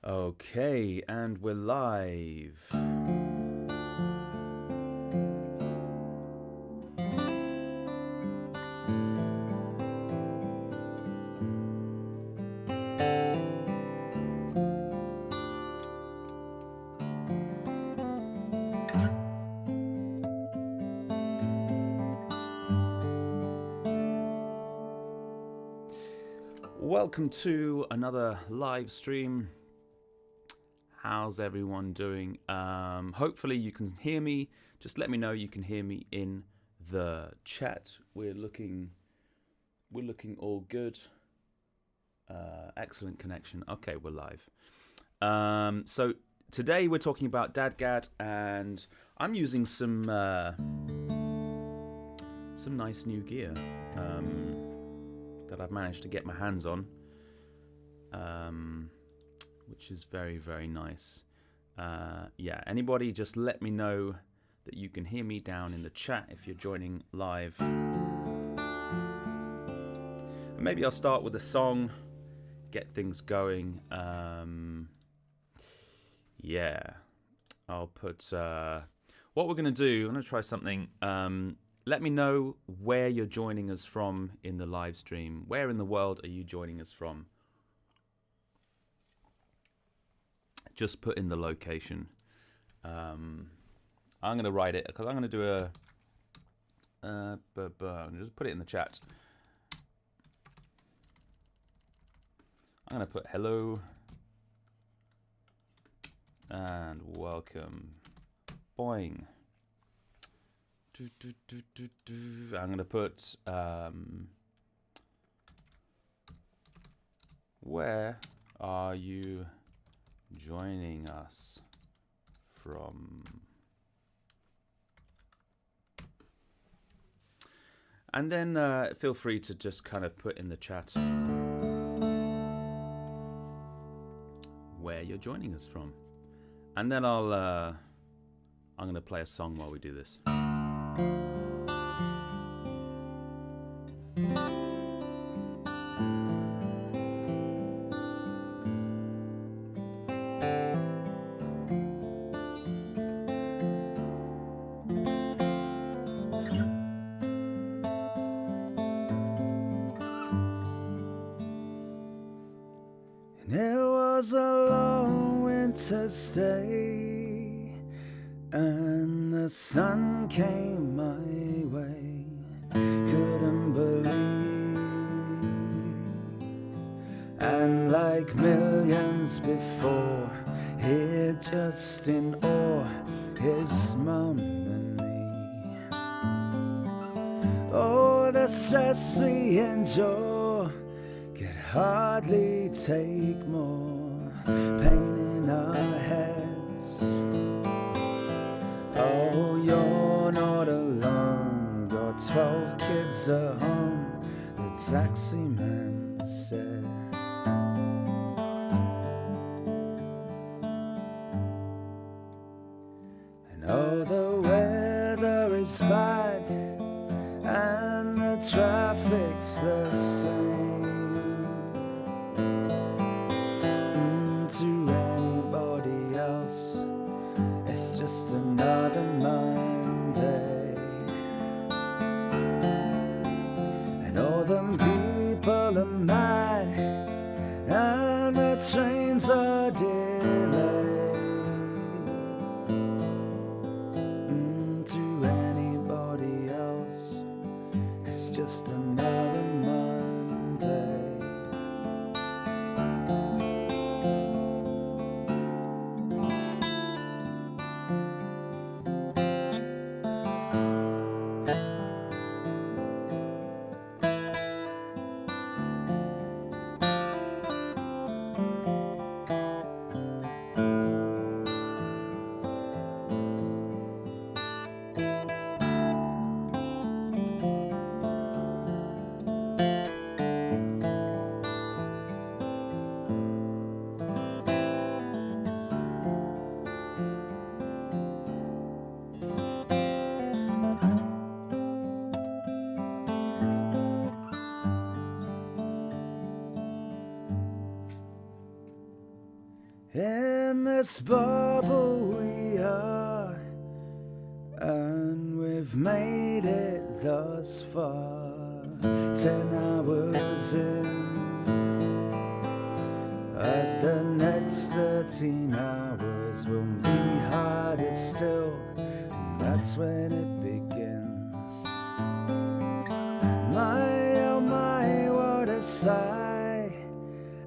Okay, and we're live. Welcome to another live stream. How's everyone doing? Hopefully you can hear me. Just let me know you can hear me in the chat. We're looking all good. Excellent connection. Okay, we're live. So today we're talking about DADGAD, and I'm using some nice new gear that I've managed to get my hands on. Which is very, very nice. Yeah, anybody just let me know that you can hear me down in the chat if you're joining live. And maybe I'll start with a song, get things going. Yeah, I'll put, what we're gonna do, I'm gonna try something. Let me know where you're joining us from in the live stream. Where in the world are you joining us from? Just put in the location. I'm going to write it because I'm going to do just put it in the chat. I'm going to put hello and welcome. Boing. I'm going to put where are you joining us from? And then feel free to just kind of put in the chat where you're joining us from, and then I'm going to play a song while we do this. Was a long winter's day, and the sun came my way. Couldn't believe, and like millions before, here just in awe, his mum and me. Oh, the stress we endure could hardly take more. Pain in our heads. Oh, you're not alone. Got 12 kids at home, the taxi man said. And oh, the weather is bad, and the traffic's the same. To anybody else, it's just another Monday. And all them people are mad, and the trains are delayed. To anybody else, it's just another Monday. In this bubble we are, and we've made it thus far. 10 hours in, at the next 13 hours will be harder still, and that's when it begins. My, oh my, what a sight,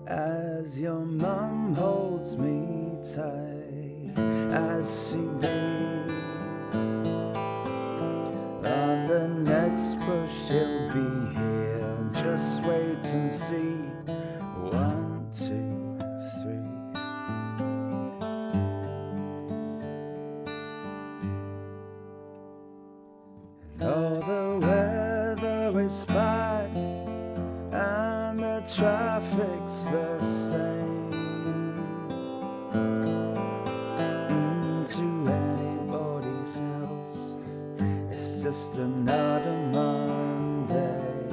as your mum holds me tight, as she breathes. On the next push she'll be here, just wait and see. 1, 2, 3. And all the weather is bad, and the traffic's the same. To anybody's else, it's just another Monday.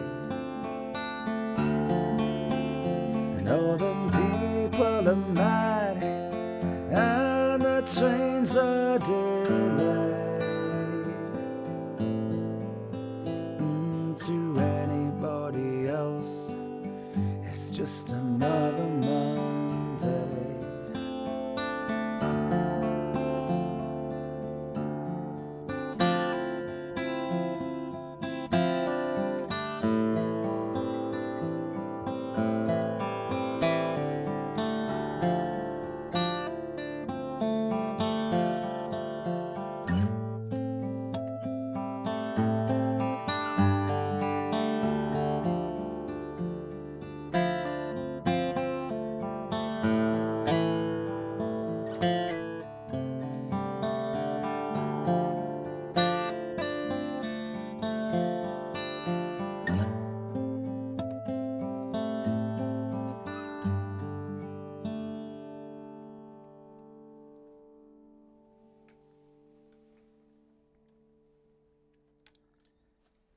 And all them people are mad, and the trains are delayed. To anybody else, it's just another Monday.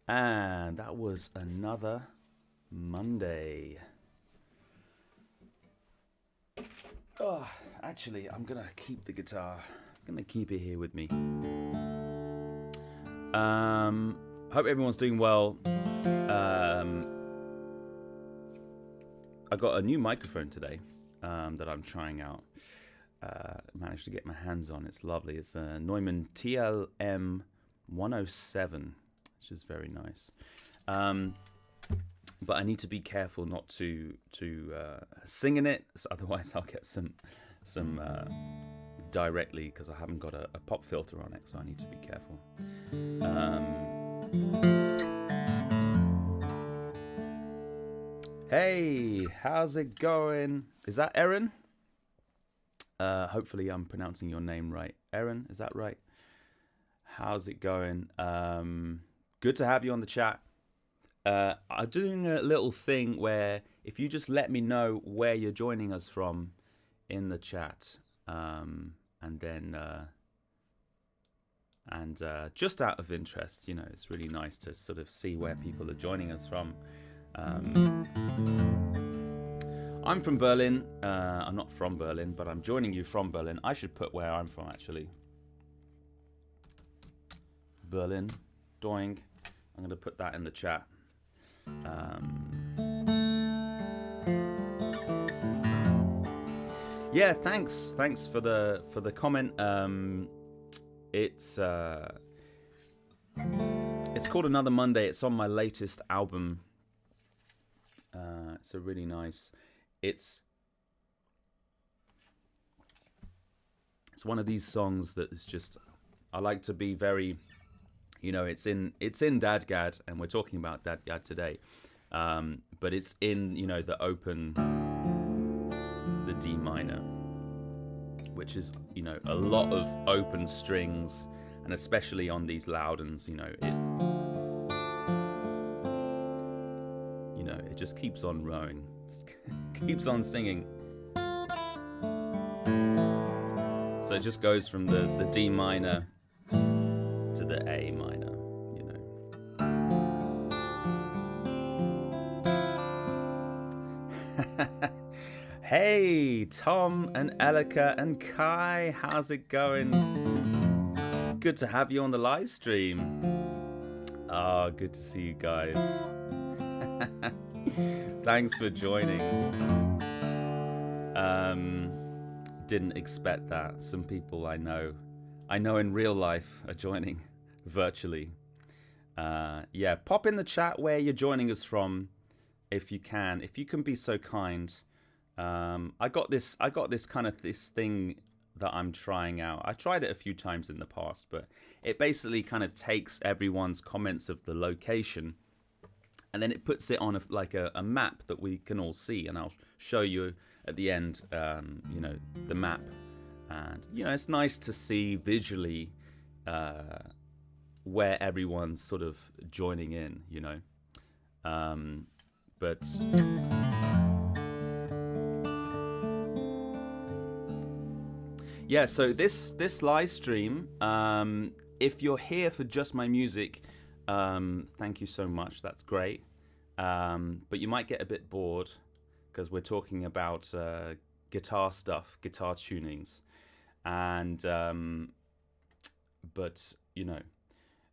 And that was another Monday. Oh, actually, I'm gonna keep the guitar. I'm gonna keep it here with me. Hope everyone's doing well. I got a new microphone today that I'm trying out. Managed to get my hands on. It's lovely. It's a Neumann TLM 107. Which is very nice, but I need to be careful not to sing in it, so otherwise I'll get some directly, because I haven't got a pop filter on it, so I need to be careful. Hey, how's it going? Is that Erin? Hopefully I'm pronouncing your name right. Erin, is that right? How's it going? Good to have you on the chat. I'm doing a little thing where if you just let me know where you're joining us from in the chat, and then just out of interest, you know, it's really nice to sort of see where people are joining us from. I'm from Berlin. I'm not from Berlin, but I'm joining you from Berlin. I should put where I'm from, actually. Berlin, doing. I'm going to put that in the chat. Yeah, thanks for the comment. It's called Another Monday. It's on my latest album. It's a really nice. It's one of these songs that is just. I like to be very. You know, it's in DADGAD, and we're talking about DADGAD today, but it's in, you know, the D minor, which is, you know, a lot of open strings, and especially on these Loudons, you know, it just keeps on rowing, keeps on singing. So it just goes from the D minor to the A minor, you know. Hey, Tom and Elika and Kai, how's it going? Good to have you on the live stream. Oh, good to see you guys. Thanks for joining. Didn't expect that. Some people I know in real life are joining virtually. Yeah, pop in the chat where you're joining us from, if you can be so kind. I got this thing that I'm trying out. I tried it a few times in the past, but it basically kind of takes everyone's comments of the location and then it puts it on a map that we can all see, and I'll show you at the end, the map. And it's nice to see visually where everyone's sort of joining in, but yeah, so this live stream, if you're here for just my music, thank you so much, that's great, but you might get a bit bored because we're talking about guitar stuff, guitar tunings, and but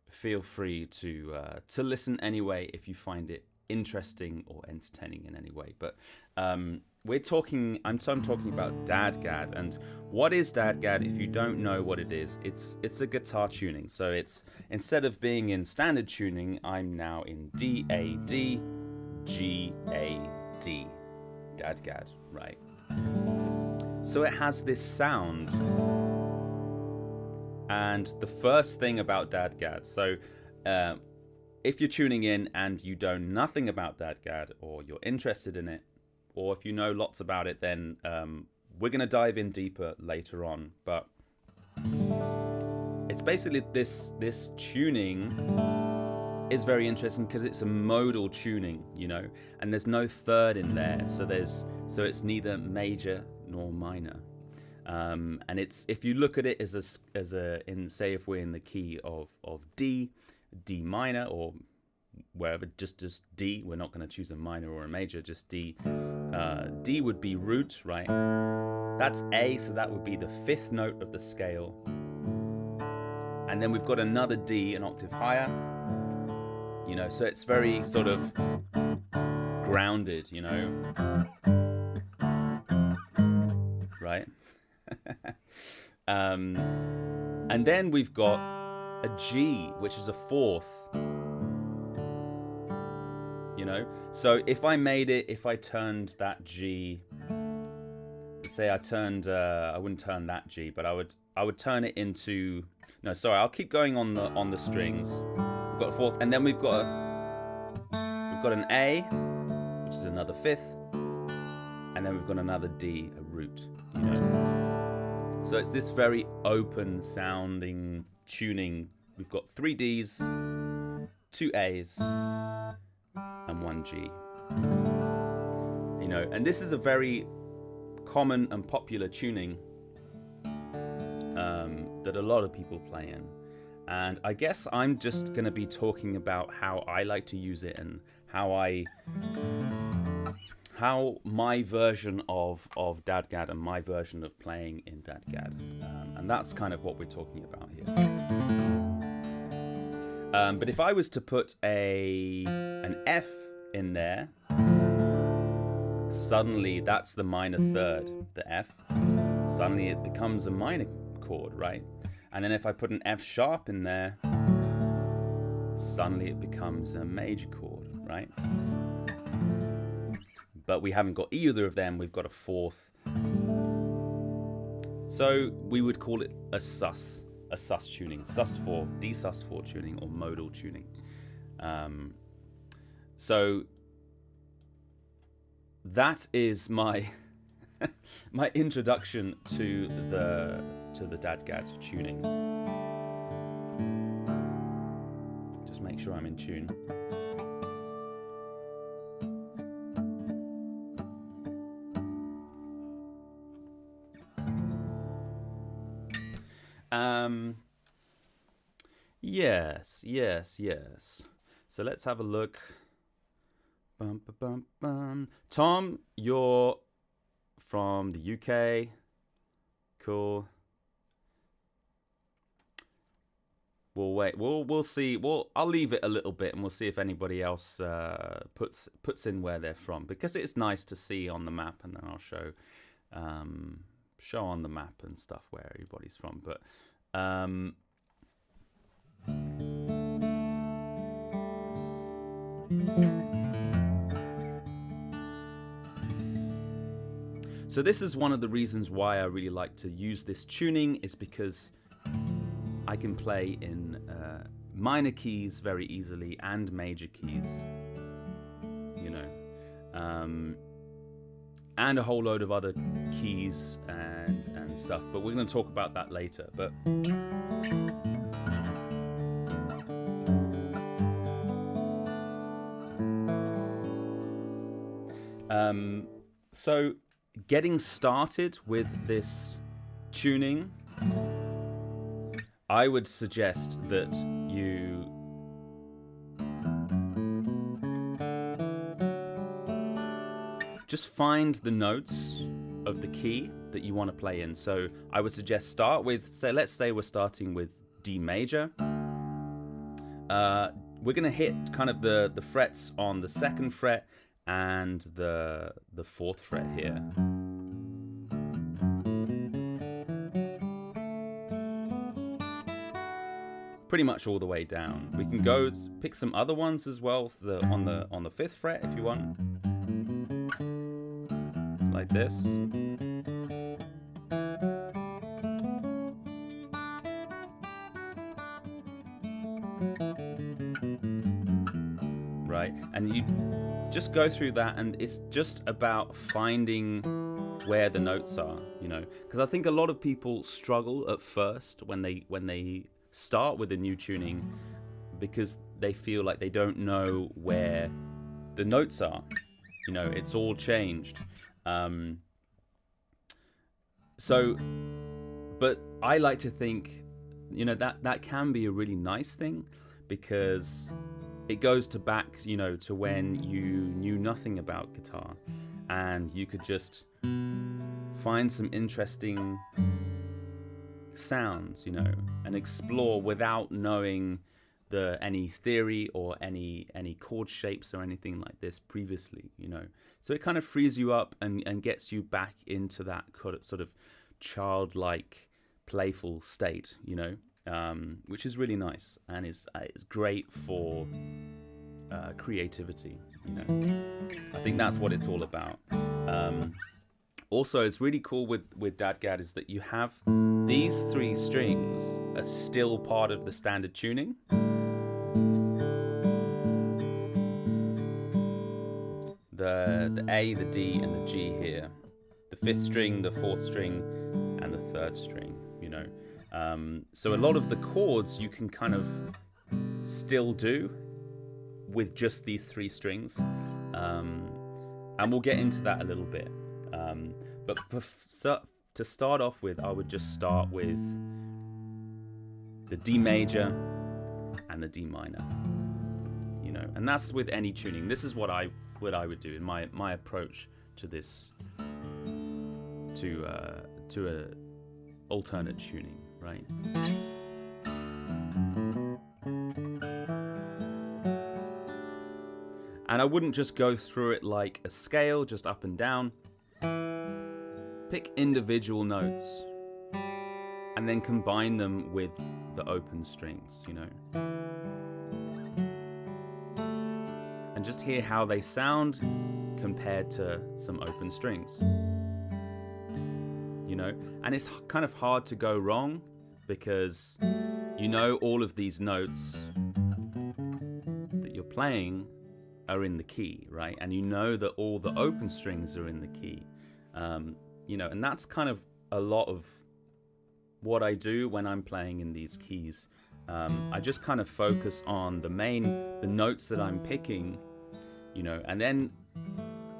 feel free to listen anyway if you find it interesting or entertaining in any way. But I'm talking about DADGAD. And what is DADGAD? If you don't know what it is, it's a guitar tuning. So it's, instead of being in standard tuning, I'm now in DADGAD, DADGAD, right? So it has this sound. And the first thing about DADGAD, so if you're tuning in and you know nothing about DADGAD, or you're interested in it, or if you know lots about it, then we're going to dive in deeper later on. But it's basically this tuning is very interesting because it's a modal tuning, and there's no third in there, so it's neither major nor minor. And it's, if you look at it say if we're in the key of D minor, or wherever, just D, we're not going to choose a minor or a major, just D. D would be root, right? That's A, so that would be the fifth note of the scale. And then we've got another D, an octave higher, so it's very sort of grounded, right? And then we've got a G, which is a fourth, so if I turned that G, say I wouldn't turn that G, but I would turn it into, no, sorry, I'll keep going on the strings. We've got a fourth, and then we've got an A, which is another fifth, and then we've got another D, a root, So it's this very open sounding tuning. We've got 3 Ds, 2 As, and 1 G. And this is a very common and popular tuning that a lot of people play in. And I guess I'm just going to be talking about how I like to use it, and how my version of DADGAD and my version of playing in DADGAD. And that's kind of what we're talking about here. But if I was to put an F in there, suddenly that's the minor third, the F. Suddenly it becomes a minor chord, right? And then if I put an F sharp in there, suddenly it becomes a major chord, right? But we haven't got either of them, we've got a fourth. So we would call it a sus tuning, sus4, D sus4 tuning, or modal tuning. So that is my my introduction to the DADGAD tuning. Just make sure I'm in tune. Yes. So let's have a look. Bum, ba, bum, bum. Tom, your from the UK. Cool. We'll wait. We'll see. I'll leave it a little bit, and we'll see if anybody else puts in where they're from, because it's nice to see on the map, and then I'll show on the map and stuff where everybody's from. But so this is one of the reasons why I really like to use this tuning, is because I can play in minor keys very easily and major keys, you know, and a whole load of other keys and stuff. But we're going to talk about that later. But so getting started with this tuning, I would suggest that you just find the notes of the key that you want to play in. So I would suggest start with, let's say we're starting with D major. We're going to hit kind of the frets on the 2nd fret and the 4th fret here. Pretty much all the way down. We can go pick some other ones as well on the 5th fret if you want, like this. Right, and you just go through that, and it's just about finding where the notes are, you know, because I think a lot of people struggle at first when they start with a new tuning, because they feel like they don't know where the notes are, you know, it's all changed. But I like to think, you know, that can be a really nice thing, because it goes back, you know, to when you knew nothing about guitar, and you could just find some interesting sounds, you know, and explore without knowing any theory or any chord shapes or anything like this previously, you know. So it kind of frees you up and gets you back into that sort of childlike, playful state, you know, which is really nice, and is great for creativity, you know. I think that's what it's all about. Also, it's really cool with DADGAD is that you have these 3 strings are still part of the standard tuning. The A, the D, and the G here. The 5th string, the 4th string, and the 3rd string, you know. So a lot of the chords you can kind of still do with just these 3 strings. And we'll get into that a little bit. But to start off with, I would just start with the D major and the D minor, you know, and that's with any tuning. This is what I would do in my approach to this, to a alternate tuning, right? And I wouldn't just go through it like a scale, just up and down. Pick individual notes and then combine them with the open strings, you know. And just hear how they sound compared to some open strings, you know. And it's kind of hard to go wrong, because you know all of these notes that you're playing are in the key, right? And you know that all the open strings are in the key. You know, and that's kind of a lot of what I do when I'm playing in these keys. I just kind of focus on the notes that I'm picking, you know, and then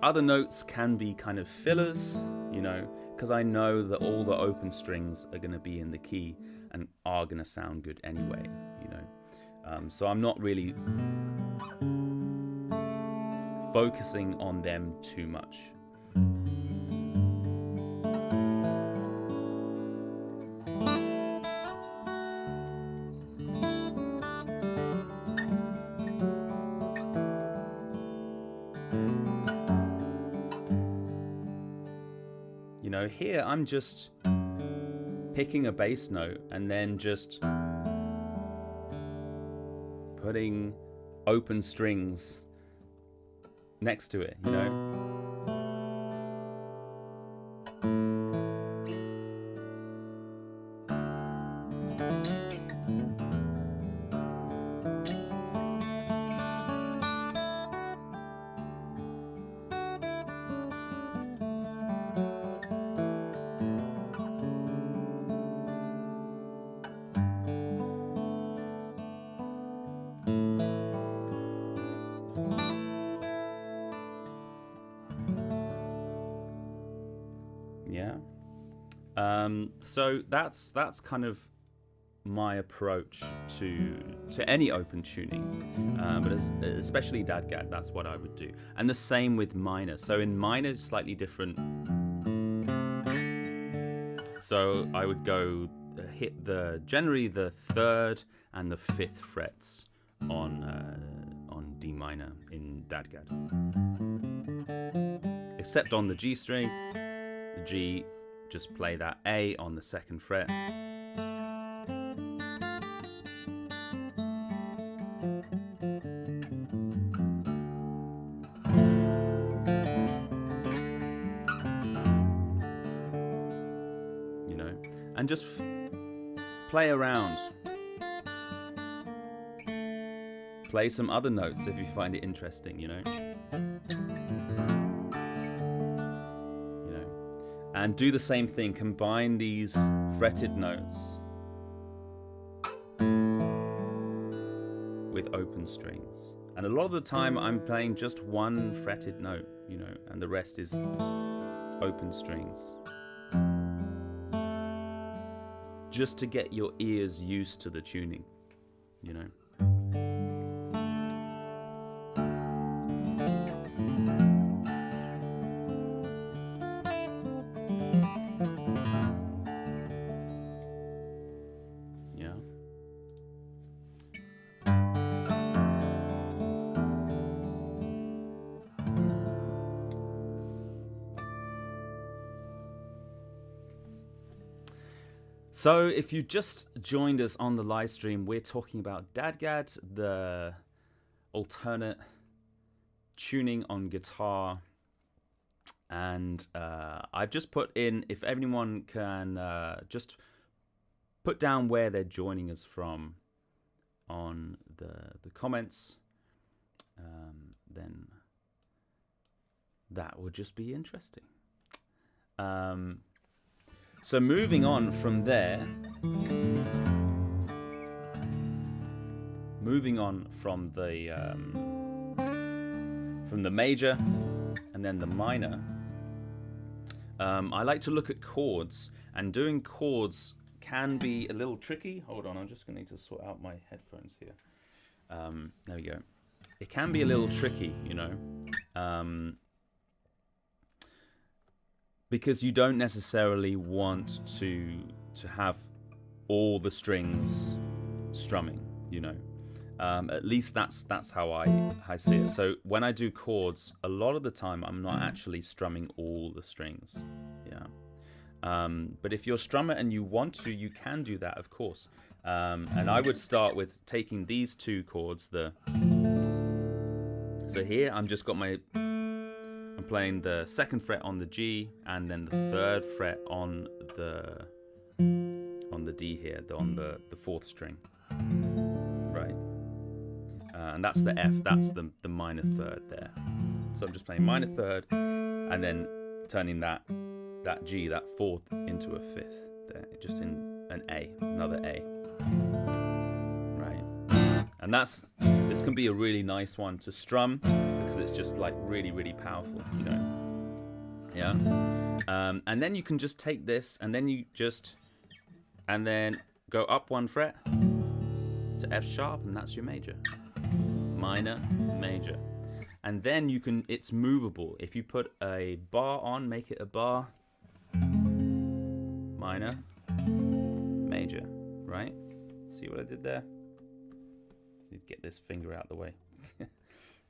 other notes can be kind of fillers, you know, because I know that all the open strings are going to be in the key and are going to sound good anyway, you know. So I'm not really focusing on them too much. You know, here I'm just picking a bass note and then just putting open strings next to it, you know. Yeah. So that's kind of my approach to any open tuning, but especially DADGAD, that's what I would do. And the same with minor. So in minor, slightly different. So I would go hit generally the 3rd and the 5th frets on D minor in DADGAD, except on the G string. The G, just play that A on the 2nd fret. You know, and just play around. Play some other notes if you find it interesting, you know. And do the same thing, combine these fretted notes with open strings. And a lot of the time I'm playing just one fretted note, you know, and the rest is open strings. Just to get your ears used to the tuning, you know. So if you just joined us on the live stream, we're talking about DADGAD, the alternate tuning on guitar. And I've just put in, if anyone can just put down where they're joining us from on the comments, then that would just be interesting. So moving on from there, moving on from the major and then the minor, I like to look at chords, and doing chords can be a little tricky. Hold on, I'm just going to need to sort out my headphones here. There we go. It can be a little tricky, you know. Because you don't necessarily want to have all the strings strumming, you know. At least that's how I see it. So when I do chords, a lot of the time I'm not actually strumming all the strings, yeah. But if you're a strummer and you want to, you can do that, of course. And I would start with taking these two chords. So here I'm just got I'm playing the 2nd fret on the G, and then the 3rd fret on the D here, on the 4th string, right? And that's the F, that's the minor 3rd there. So I'm just playing minor 3rd, and then turning that G, that 4th, into a 5th there, just in an A, another A, right? And this can be a really nice one to strum, because it's just like really, really powerful, you know. Yeah. And then you can just take this, and then go up 1 fret to F sharp, and that's your major. Minor, major. And then it's movable. If you put a bar on, make it a bar. Minor, major, right? See what I did there? Get this finger out the way.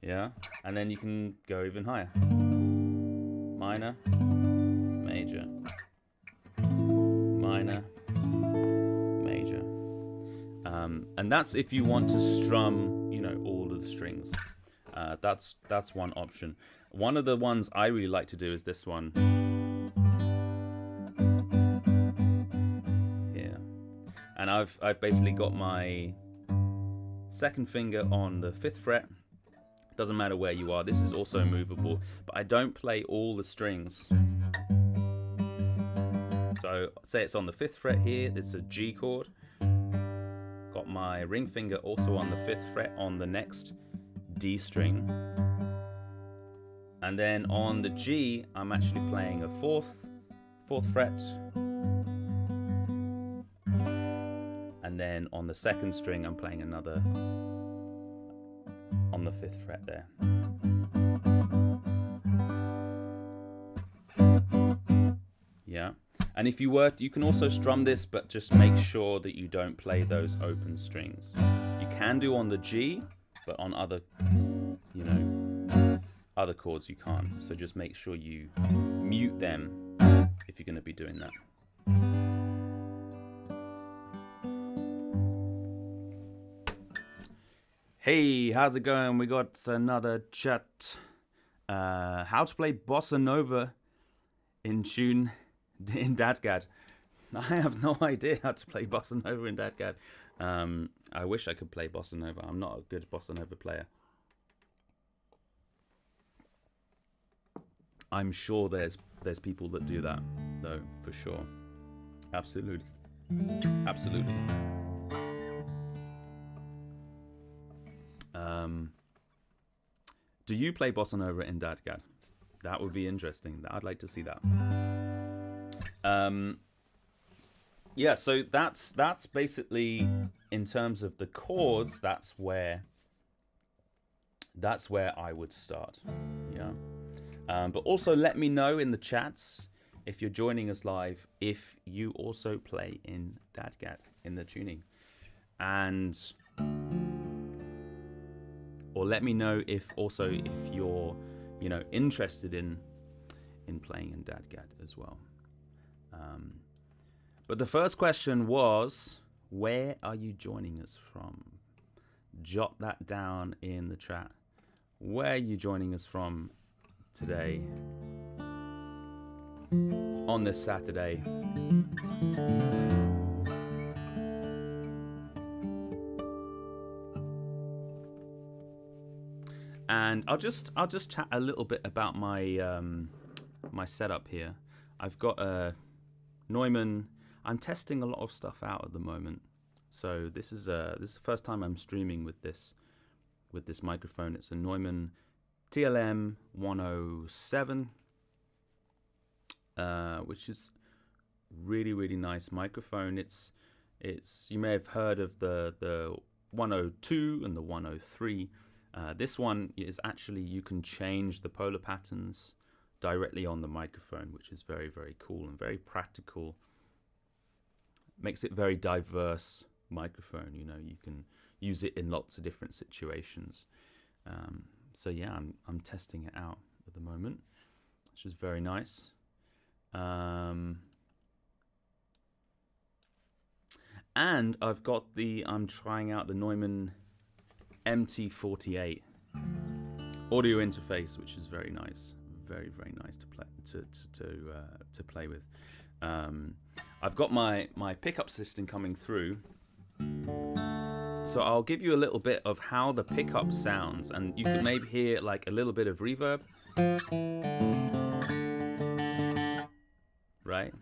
Yeah, and then you can go even higher. Minor, major, minor, major. And that's if you want to strum, you know, all of the strings. That's one option. One of the ones I really like to do is this one. Here. And I've basically got my second finger on the 5th fret. Doesn't matter where you are. This is also movable, but I don't play all the strings. So say it's on the 5th fret here, it's a G chord. Got my ring finger also on the 5th fret on the next D string. And then on the G, I'm actually playing a 4th fret. And then on the 2nd string, I'm playing another on the 5th fret there. Yeah. And if you were, you can also strum this, but just make sure that you don't play those open strings. You can do on the G, but on other, you know, other chords you can't. So just make sure you mute them if you're going to be doing that. Hey, how's it going? We got another chat. How to play bossa nova in tune in DADGAD. I have no idea how to play bossa nova in DADGAD. I wish I could play bossa nova. I'm not a good bossa nova player. I'm sure there's people that do that though, for sure. Absolutely. Absolutely. Do you play bossa nova in DADGAD? That would be interesting. I'd like to see that. Yeah, so that's basically, in terms of the chords, that's where I would start. Yeah. But also let me know in the chats, if you're joining us live, if you also play in DADGAD in the tuning, or let me know if you're, you know, interested in playing in DADGAD as well. But the first question was, where are you joining us from? Jot that down in the chat. Where are you joining us from today on this Saturday? And I'll just chat a little bit about my my setup here. I've got a Neumann. I'm testing a lot of stuff out at the moment. So this is the first time I'm streaming with this microphone. It's a Neumann TLM 107, which is really nice microphone. It's you may have heard of the 102 and the 103. This one is actually, you can change the polar patterns directly on the microphone, which is very cool and very practical. Makes it very diverse microphone. You know, you can use it in lots of different situations. So yeah, I'm testing it out at the moment, which is very nice. And I've got I'm trying out the Neumann MT48 audio interface, which is very nice, very nice to play with. I've got my pickup system coming through, so I'll give you a little bit of how the pickup sounds, and you can maybe hear like a little bit of reverb, right?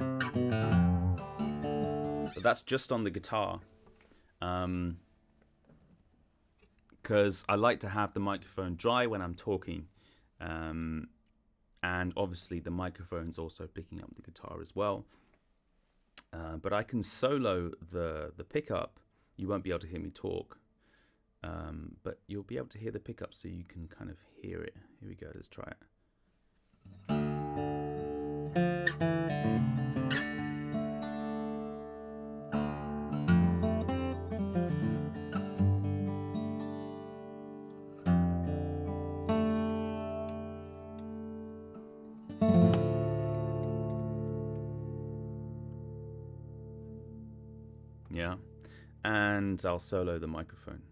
But that's just on the guitar. Because I like to have the microphone dry when I'm talking, and obviously the microphone's also picking up the guitar as well. But I can solo the pickup. You won't be able to hear me talk, but you'll be able to hear the pickup, so you can kind of hear it. Here we go, let's try it. Yeah. And I'll solo the microphone.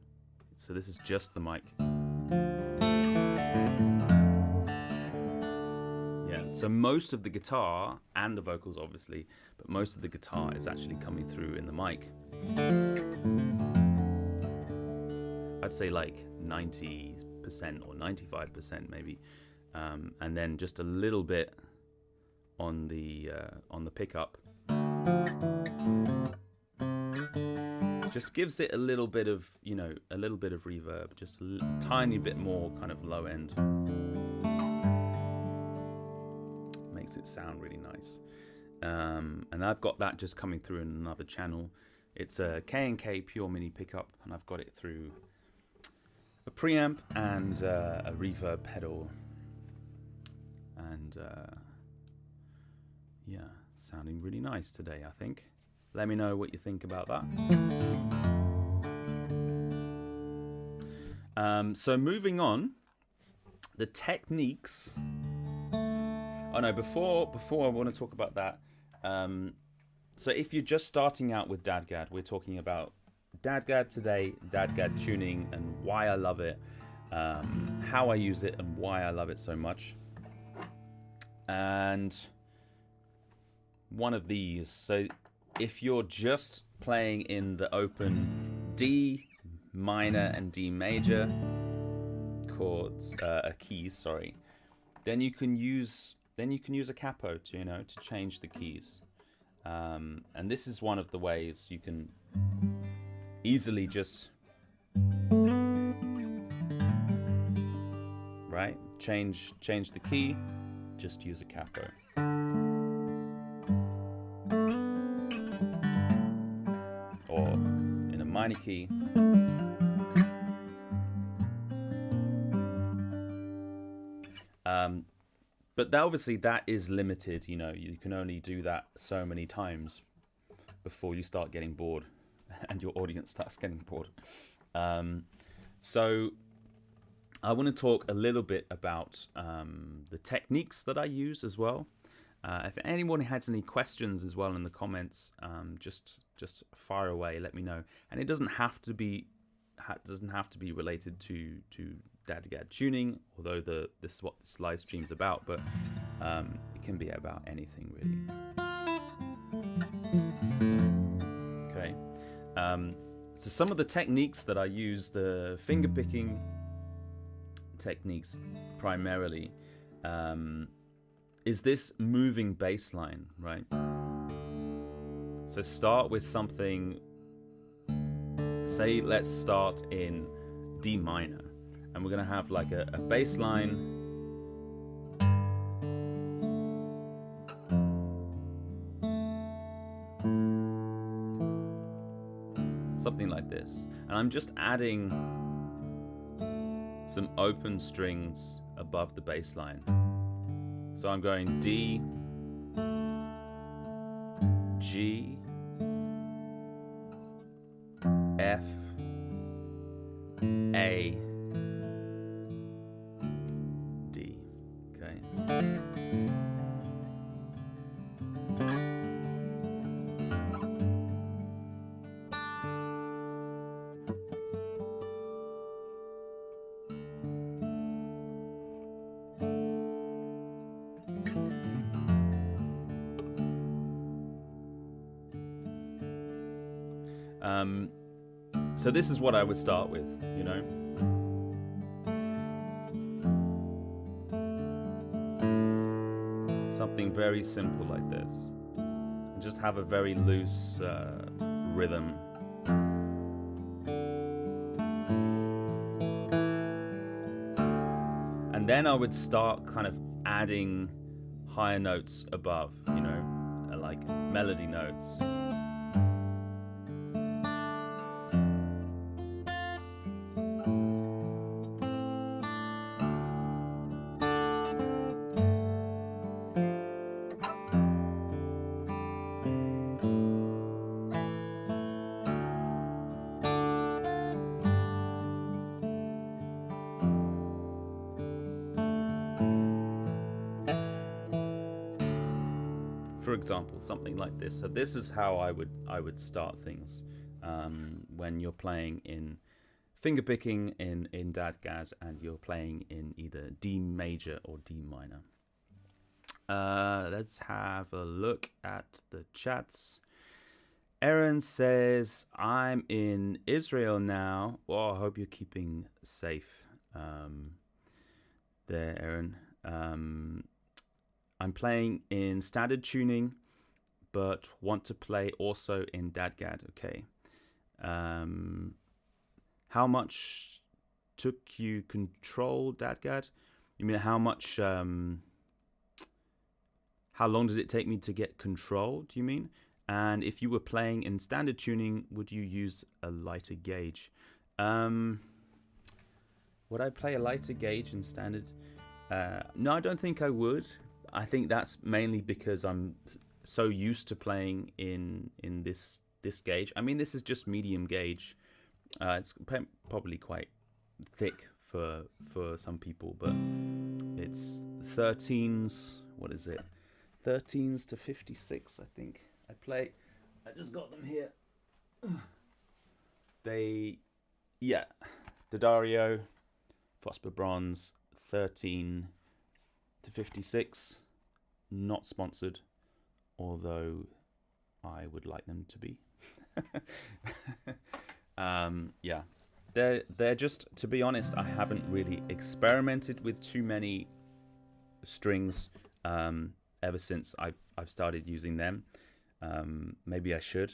So this is just the mic. Yeah, so most of the guitar and the vocals obviously, but most of the guitar is actually coming through in the mic. I'd say like 90% or 95% maybe, and then just a little bit on the pickup. Just gives it a little bit of, you know, a little bit of reverb, just a tiny bit more kind of low end. Makes it sound really nice. And I've got that just coming through in another channel. It's a K&K Pure Mini pickup, and I've got it through a preamp and a reverb pedal. And yeah, sounding really nice today, I think. Let me know what you think about that. So moving on, the techniques. Oh no, before I want to talk about that. So if you're just starting out with DADGAD, we're talking about DADGAD today, DADGAD tuning and why I love it, how I use it and why I love it so much. And one of these, so if you're just playing in the open D minor and D major chords, keys, sorry, then you can use a capo to, you know, to change the keys. And this is one of the ways you can easily just change the key, just use a capo. Or in a minor key. But obviously that is limited, you know, you can only do that so many times before you start getting bored and your audience starts getting bored. So I want to talk a little bit about the techniques that I use as well. If anyone has any questions as well in the comments, just fire away, let me know. And it doesn't have to be related to DADGAD tuning, although this is what this live stream's about, but it can be about anything really. Okay, so some of the techniques that I use, the fingerpicking techniques primarily, is this moving bass line, right? So start with something, say let's start in D minor, and we're gonna have like a bass line, something like this, and I'm just adding some open strings above the bass line. So I'm going D, G, F, A, D, okay? So this is what I would start with, you know. Something very simple like this. And just have a very loose rhythm. And then I would start kind of adding higher notes above, you know, like melody notes. for example, something like this. So this is how I would start things when you're playing in fingerpicking in DADGAD and you're playing in either D major or D minor. Let's have a look at the chats. Aaron says, I'm in Israel now. Well, I hope you're keeping safe there, Aaron. I'm playing in standard tuning, but want to play also in DADGAD. Okay. How much took you control DADGAD? You mean how much... how long did it take me to get control, do you mean? And if you were playing in standard tuning, would you use a lighter gauge? Would I play a lighter gauge in standard? No, I don't think I would. I think that's mainly because I'm so used to playing in this gauge. I mean, this is just medium gauge. It's probably quite thick for some people, but it's 13s. What is it? 13s to 56, I think. I just got them here. Daddario, Phosphor Bronze, 13 to 56. Not sponsored, although I would like them to be. Yeah. They're just, to be honest, I haven't really experimented with too many strings ever since I've started using them. Maybe I should,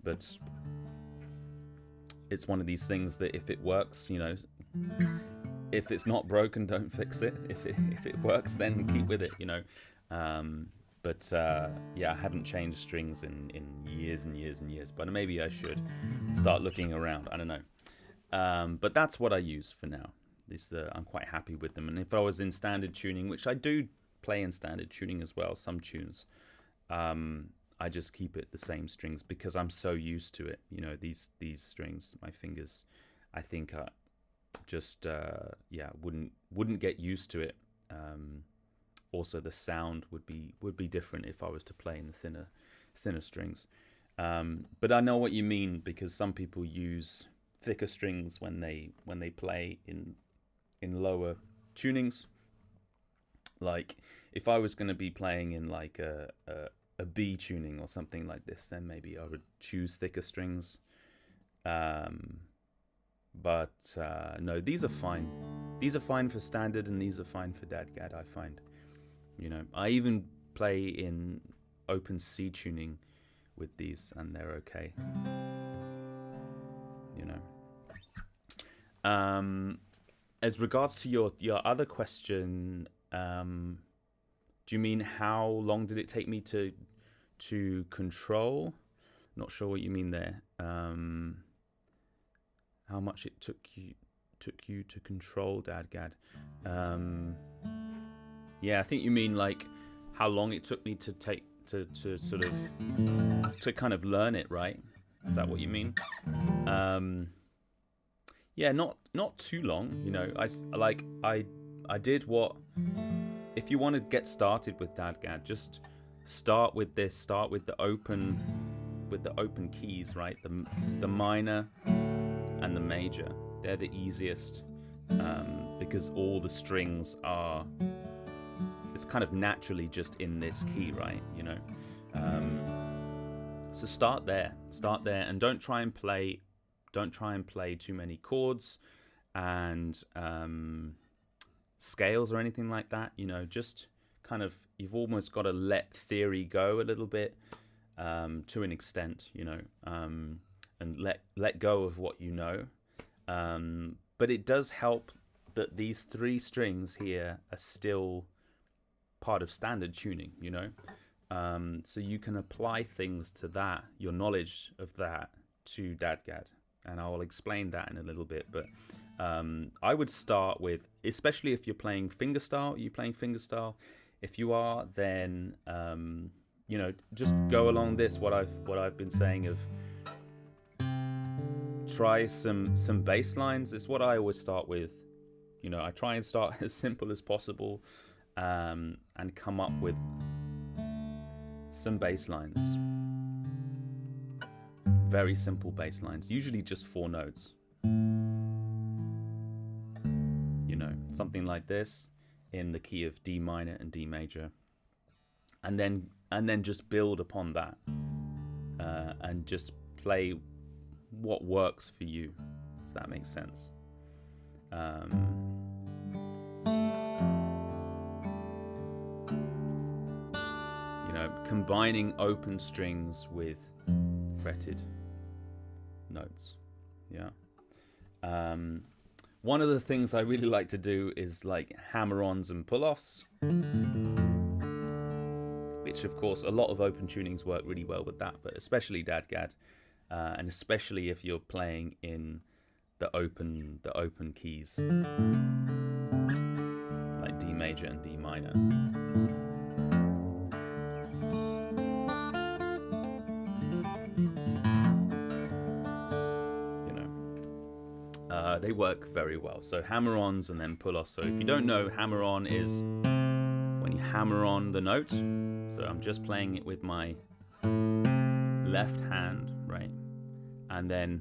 but it's one of these things that if it works, if it's not broken, don't fix it. If it works, then keep with it, But yeah, I haven't changed strings in years and years and years, but maybe I should start looking around. I don't know. But that's what I use for now. I'm quite happy with them. And if I was in standard tuning, which I do play in standard tuning as well, some tunes, I just keep it the same strings because I'm so used to it. These strings, my fingers, I think just wouldn't get used to it. Also, the sound would be different if I was to play in the thinner strings. But I know what you mean, because some people use thicker strings when they play in lower tunings. Like if I was going to be playing in like a B tuning or something like this, then maybe I would choose thicker strings. But no, these are fine. These are fine for standard, and these are fine for DADGAD, I find. I even play in open C tuning with these, and they're okay. As regards to your other question, do you mean how long did it take me to control? Not sure what you mean there. How much it took you to control DADGAD? Yeah, I think you mean like how long it took me to sort of to kind of learn it, right? Is that what you mean? Yeah, not too long. I did what. If you want to get started with DADGAD, just start with this. Start with the open keys, right? The minor and the major. They're the easiest because all the strings are. It's kind of naturally just in this key, right? So start there, and don't try and play too many chords and scales or anything like that. Just kind of, you've almost got to let theory go a little bit to an extent, and let go of what you know. But it does help that these three strings here are still part of standard tuning, so you can apply things to that, your knowledge of that, to DADGAD, and I'll explain that in a little bit. But I would start with, especially if you're playing fingerstyle. If you are, then just go along this what I've been saying of try some bass lines. It's what I always start with. I try and start as simple as possible. And come up with some bass lines. Very simple bass lines, usually just 4 notes. You know, something like this in the key of D minor and D major, and then just build upon that, and just play what works for you, if that makes sense. You know, combining open strings with fretted notes. Yeah. One of the things I really like to do is like hammer-ons and pull-offs, which of course a lot of open tunings work really well with that, but especially DADGAD, and especially if you're playing in the open keys like D major and D minor. They work very well. So hammer-ons and then pull-offs. So if you don't know, hammer-on is when you hammer on the note. So I'm just playing it with my left hand, right? And then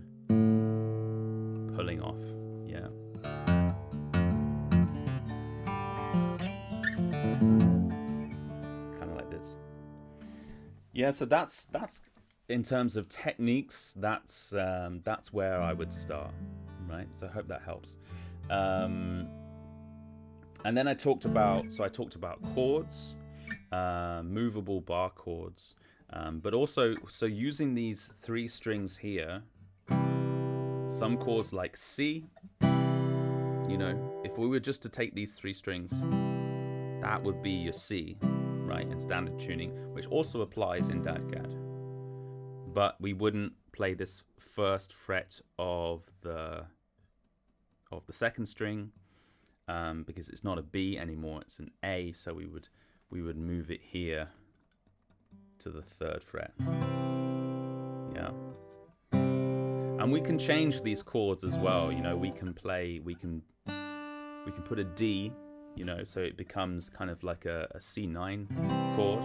pulling off, yeah. Kind of like this. Yeah, so that's in terms of techniques, that's where I would start. Right, so I hope that helps. And then I talked about chords, movable bar chords, but also using these 3 strings here. Some chords like C, you know, if we were just to take these 3 strings, that would be your C, right, in standard tuning, which also applies in DADGAD. But we wouldn't play this first fret of the second string, because it's not a B anymore, it's an A, so we would move it here to the 3rd fret. Yeah. And we can change these chords as well, you know, we can put a D, you know, so it becomes kind of like a C9 chord,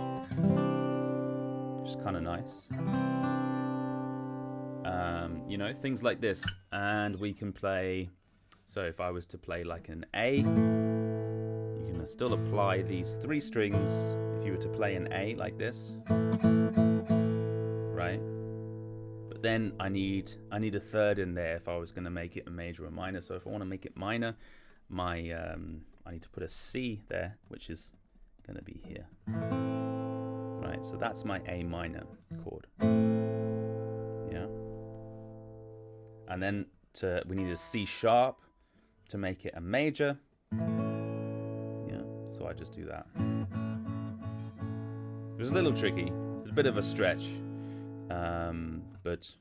which is kind of nice. You know, things like this. And we can play, so if I was to play like an A, you can still apply these 3 strings if you were to play an A like this, right? But then I need a 3rd in there if I was going to make it a major or minor. So if I want to make it minor, I need to put a C there, which is going to be here, right? So that's my A minor chord. Yeah. And then we need a C sharp to make it a major. Yeah, so I just do that. It was a little tricky. It's a bit of a stretch, but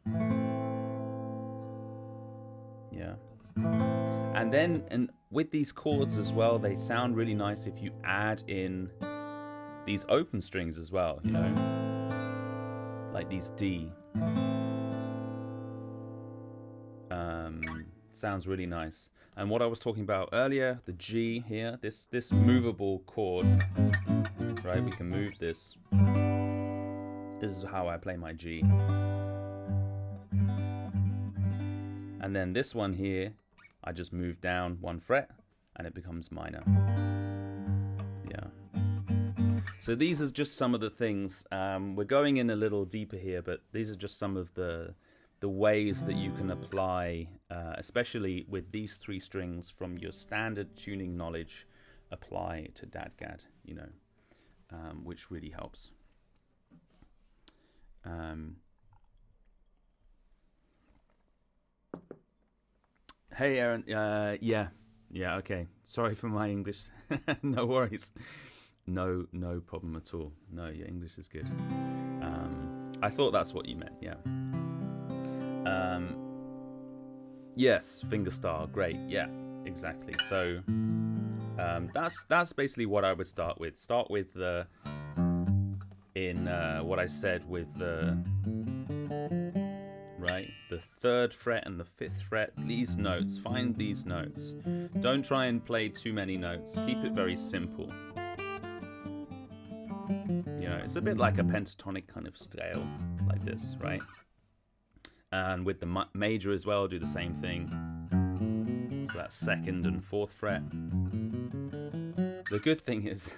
yeah. And then with these chords as well, they sound really nice if you add in these open strings as well, you know, like these D. Sounds really nice. And what I was talking about earlier, the G here, this movable chord, right? We can move this. This is how I play my G. And then this one here, I just move down 1 fret and it becomes minor. Yeah. So these are just some of the things. We're going in a little deeper here, but these are just some of the ways that you can apply, especially with these 3 strings from your standard tuning knowledge, apply to DADGAD, you know, which really helps. Hey, Aaron. Yeah, okay. Sorry for my English. No worries. No problem at all. No, your English is good. I thought that's what you meant, yeah. Yes, fingerstyle, great, yeah, exactly. So that's basically what I would start with. Start with what I said with the right, the 3rd fret and the 5th fret. These notes, find these notes. Don't try and play too many notes. Keep it very simple. You know, it's a bit like a pentatonic kind of scale, like this, right? And with the major as well, do the same thing. So that's 2nd and 4th fret. The good thing is,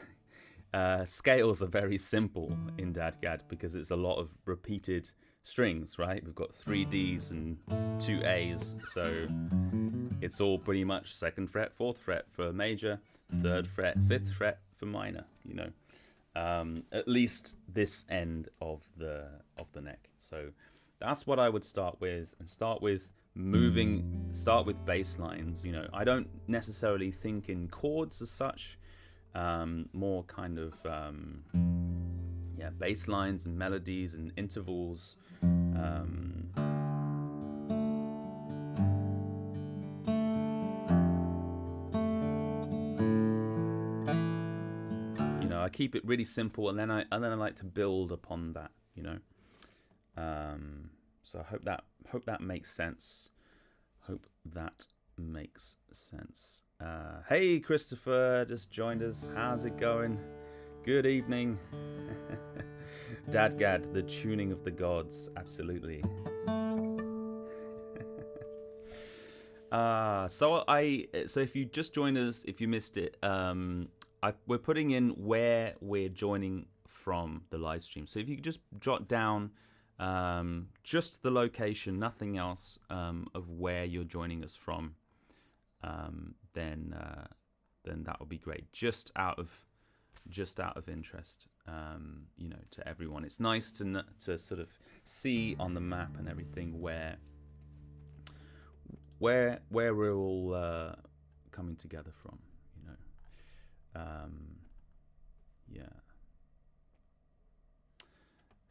scales are very simple in DADGAD because it's a lot of repeated strings, right? We've got 3 Ds and 2 As, so it's all pretty much 2nd fret, 4th fret for major, 3rd fret, 5th fret for minor, you know. At least this end of the neck. So that's what I would start with, and start with bass lines. You know, I don't necessarily think in chords as such, more kind of bass lines and melodies and intervals. I keep it really simple, and then I like to build upon that, you know. So I hope that makes sense. Hey Christopher, just joined us. How's it going? Good evening. DADGAD, the tuning of the gods, absolutely. So if you just joined us, if you missed it, we're putting in where we're joining from the live stream. So if you could just jot down just the location, nothing else, of where you're joining us from, then that would be great. Just out of interest, you know, to everyone. It's nice to sort of see on the map and everything where we're all coming together from.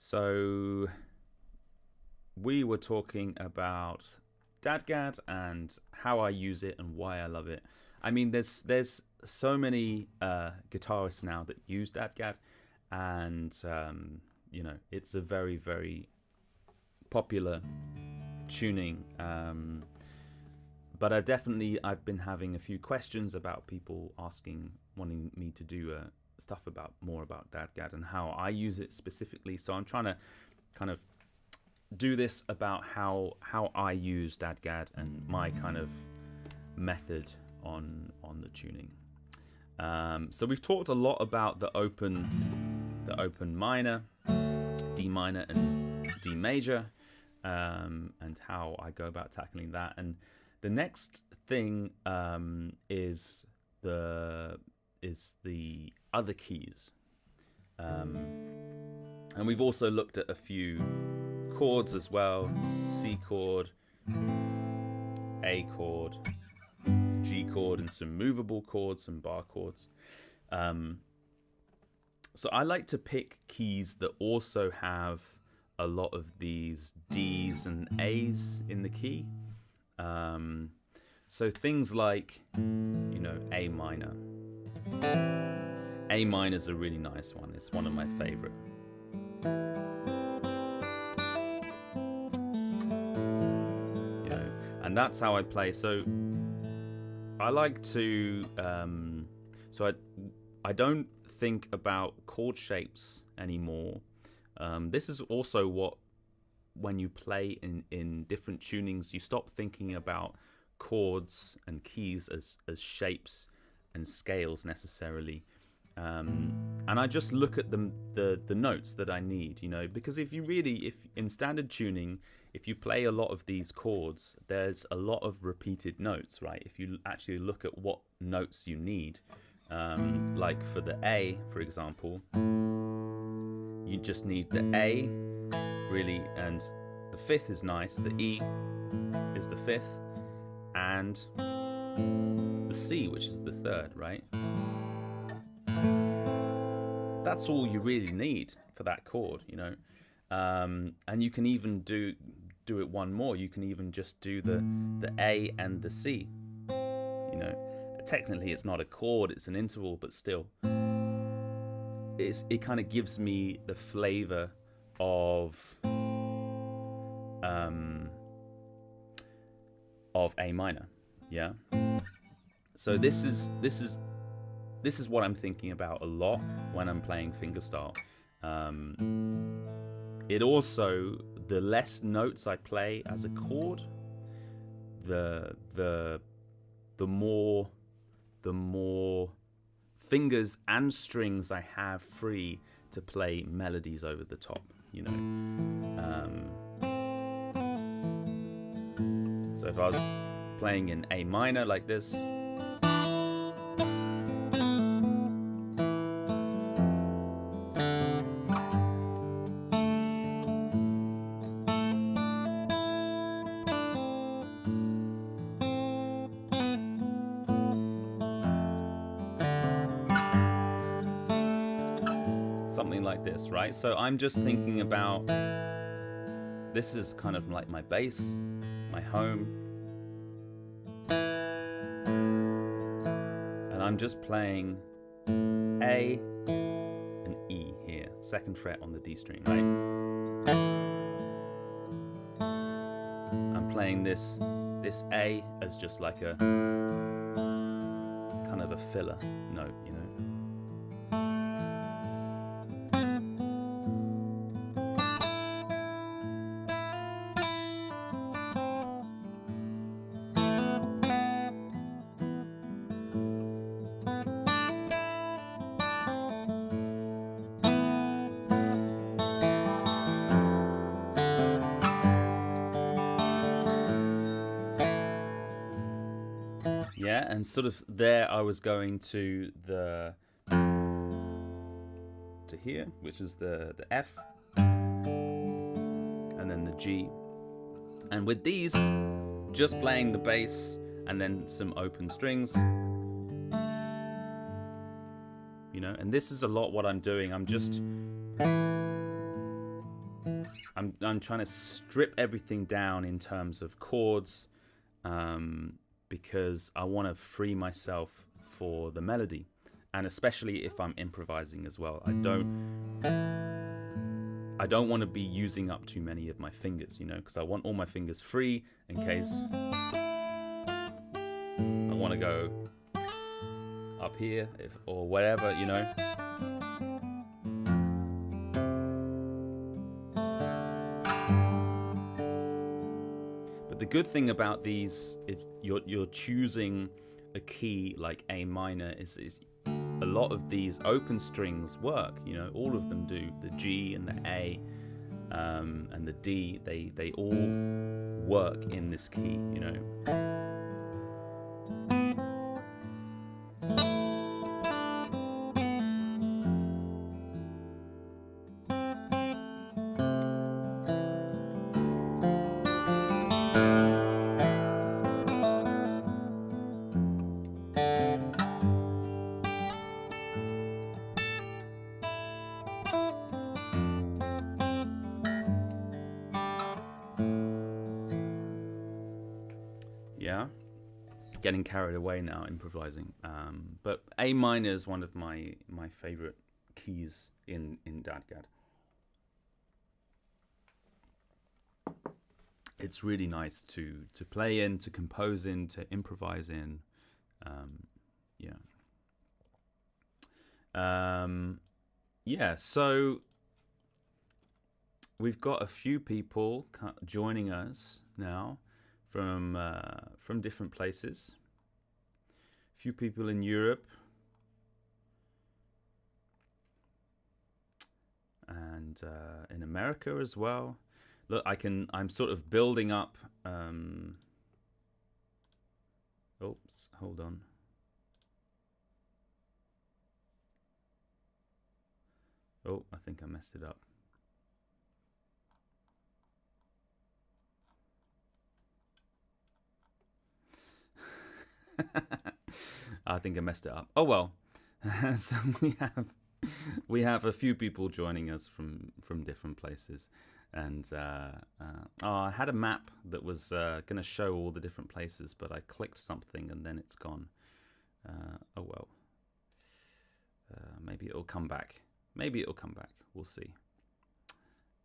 So we were talking about DADGAD and how I use it and why I love it. I mean, there's so many guitarists now that use DADGAD, and you know, it's a very, very popular tuning. But I've been having a few questions about people wanting me to do stuff more about DADGAD and how I use it specifically. So I'm trying to kind of do this about how I use DADGAD and my kind of method on the tuning. So we've talked a lot about the open minor, D minor and D major, and how I go about tackling that. And the next thing is the other keys, and we've also looked at a few chords as well: C chord, A chord, G chord, and some movable chords, some bar chords. So I like to pick keys that also have a lot of these D's and A's in the key. So things like, you know, A minor. A minor is a really nice one. It's one of my favorite. You know, and that's how I play. So I like to, I don't think about chord shapes anymore. This is also when you play in different tunings, you stop thinking about chords and keys as shapes and scales necessarily, and I just look at the notes that I need, you know, because if in standard tuning, if you play a lot of these chords, there's a lot of repeated notes, right? If you actually look at what notes you need, like for the A, for example, you just need the A, really, and the fifth is nice, the E is the fifth, and the C, which is the third, right? That's all you really need for that chord, you know. And you can even do it one more. You can even just do the A and the C, you know. Technically it's not a chord, it's an interval, but still it kind of gives me the flavor of A minor, yeah. So this is this is what I'm thinking about a lot when I'm playing fingerstyle. It also, the less notes I play as a chord, the more fingers and strings I have free to play melodies over the top, you know. So if I was playing in A minor like this, something like this, right? So I'm just thinking about, this is kind of like my bass, my home, and I'm just playing A and E here, 2nd fret on the D string, right? I'm playing this A as just like a kind of a filler note, you know. Yeah, and sort of there I was going to here, which is the F, and then the G. And with these, just playing the bass and then some open strings, you know, and this is a lot what I'm doing. I'm trying to strip everything down in terms of chords, because I want to free myself for the melody, and especially if I'm improvising as well. I don't want to be using up too many of my fingers, you know, because I want all my fingers free in case I want to go up here or whatever, you know. The good thing about these, if you're choosing a key like A minor, is a lot of these open strings work. You know, all of them do. The G and the A and the D, they all work in this key. You know. Yeah, getting carried away now improvising, but A minor is one of my favorite keys in DADGAD. It's really nice to play in, to compose in, to improvise in. Yeah, so we've got a few people joining us now from different places. A few people in Europe and in America as well. Look, I'm sort of building up. Oops, hold on. Oh, I think I messed it up. I think I messed it up. Oh well. So we have a few people joining us from different places, and I had a map that was going to show all the different places, but I clicked something and then it's gone. Oh well. Maybe it'll come back. Maybe it'll come back. We'll see.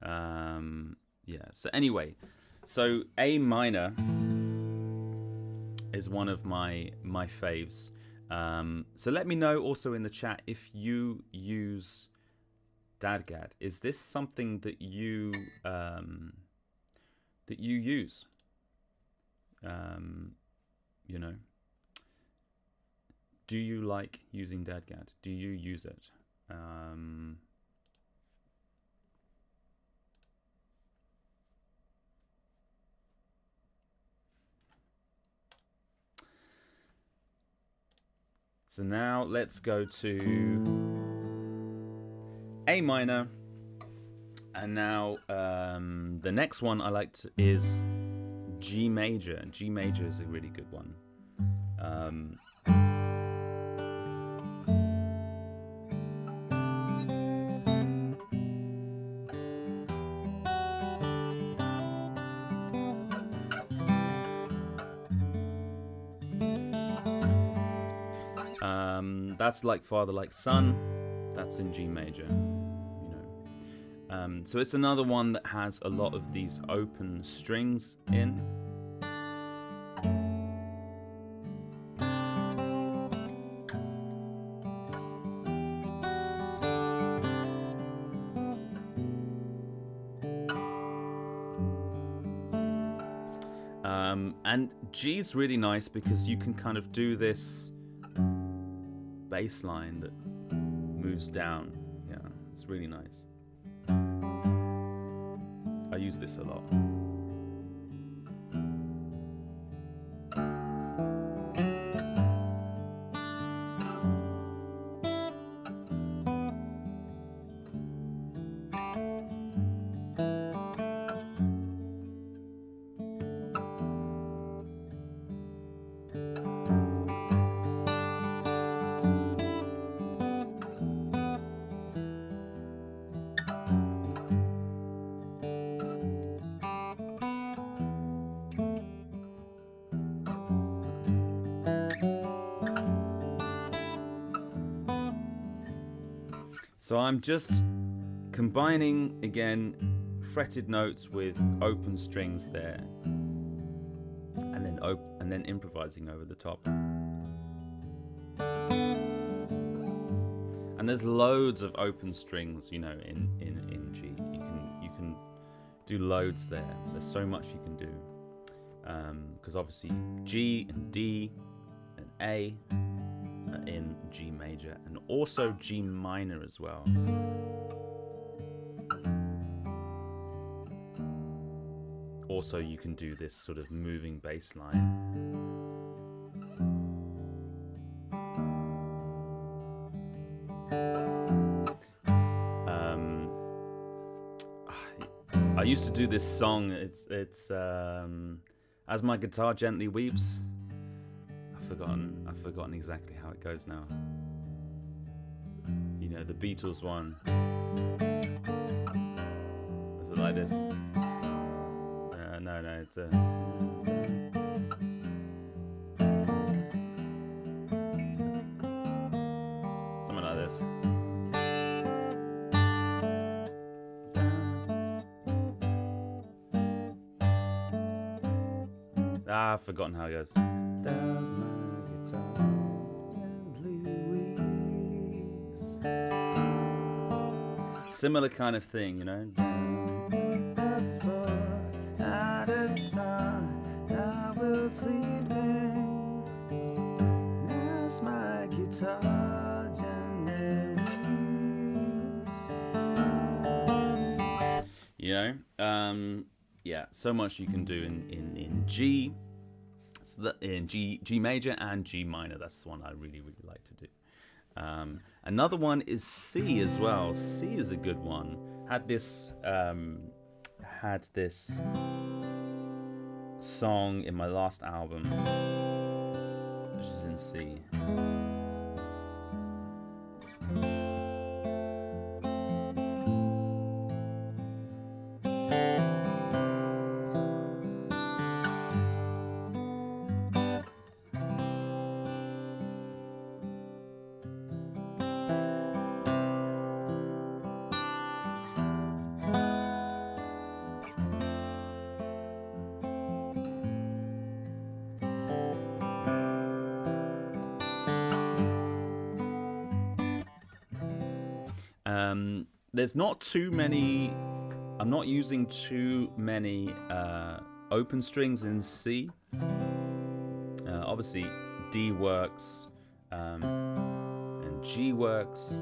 Yeah. So anyway, so A minor is one of my faves, So let me know also in the chat if you use DADGAD. Is this something that you use? You know, do you like using DADGAD? Do you use it? So now let's go to A minor, and now the next one I like is G major. G major is a really good one. That's Like Father, Like Son. That's in G major. You know, so it's another one that has a lot of these open strings in. And G's really nice because you can kind of do this bass line that moves down. Yeah, it's really nice. I use this a lot. So I'm just combining, again, fretted notes with open strings there, and then improvising over the top. And there's loads of open strings, you know, in G. You can do loads there. There's so much you can do, because obviously G and D and A are in G major, and also G minor as well. Also, you can do this sort of moving bass line. I used to do this song. It's As My Guitar Gently Weeps. I've forgotten exactly how it goes now. You know, the Beatles one. Is it like this? No, it's something like this. I've forgotten how it goes. Does my guitar gently weeps? Similar kind of thing, you know. At a time I will sleeping. Does my guitar gently weeps? You know, yeah, so much you can do in G. So that in G major and G minor. That's the one I really like to do. Another one is C as well. C is a good one. Had this song in my last album, which is in C. There's not too many. I'm not using too many open strings in C. Obviously, D works and G works.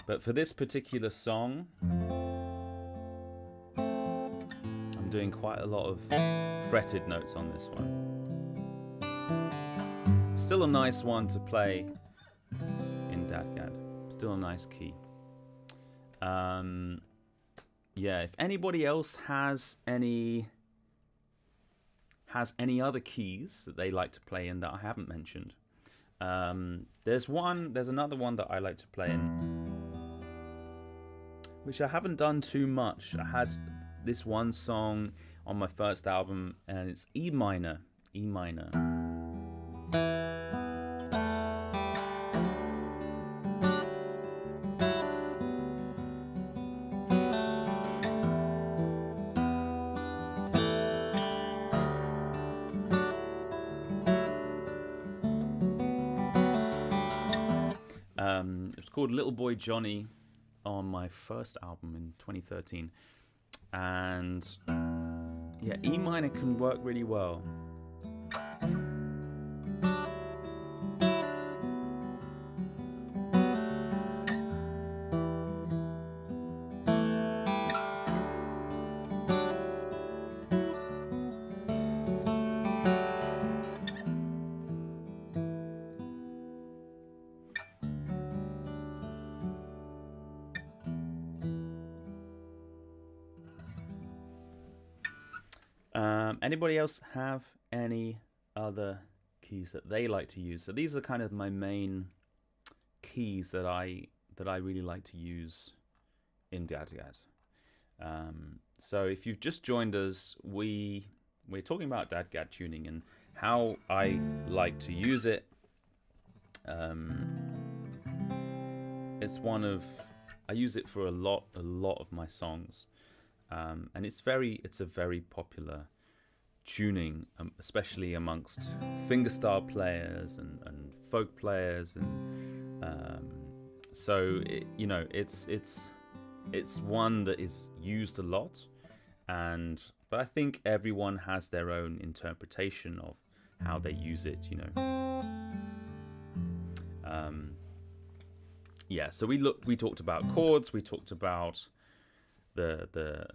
But for this particular song, I'm doing quite a lot of fretted notes on this one. Still a nice one to play in DADGAD. Still a nice key. Yeah, if anybody else has any other keys that they like to play in that I haven't mentioned, there's another one that I like to play in, which I haven't done too much. I had this one song on my first album, and it's E minor. E minor. It was called Little Boy Johnny on my first album in 2013, and yeah, E minor can work really well. Anybody else have any other keys that they like to use? So these are kind of my main keys that I really like to use in DADGAD. So if you've just joined us, we're talking about DADGAD tuning and how I like to use it. I use it for a lot of my songs, and it's a very popular tuning, especially amongst fingerstyle players and folk players, and so it's one that is used a lot, but I think everyone has their own interpretation of how they use it, yeah, so we talked about chords, we talked about the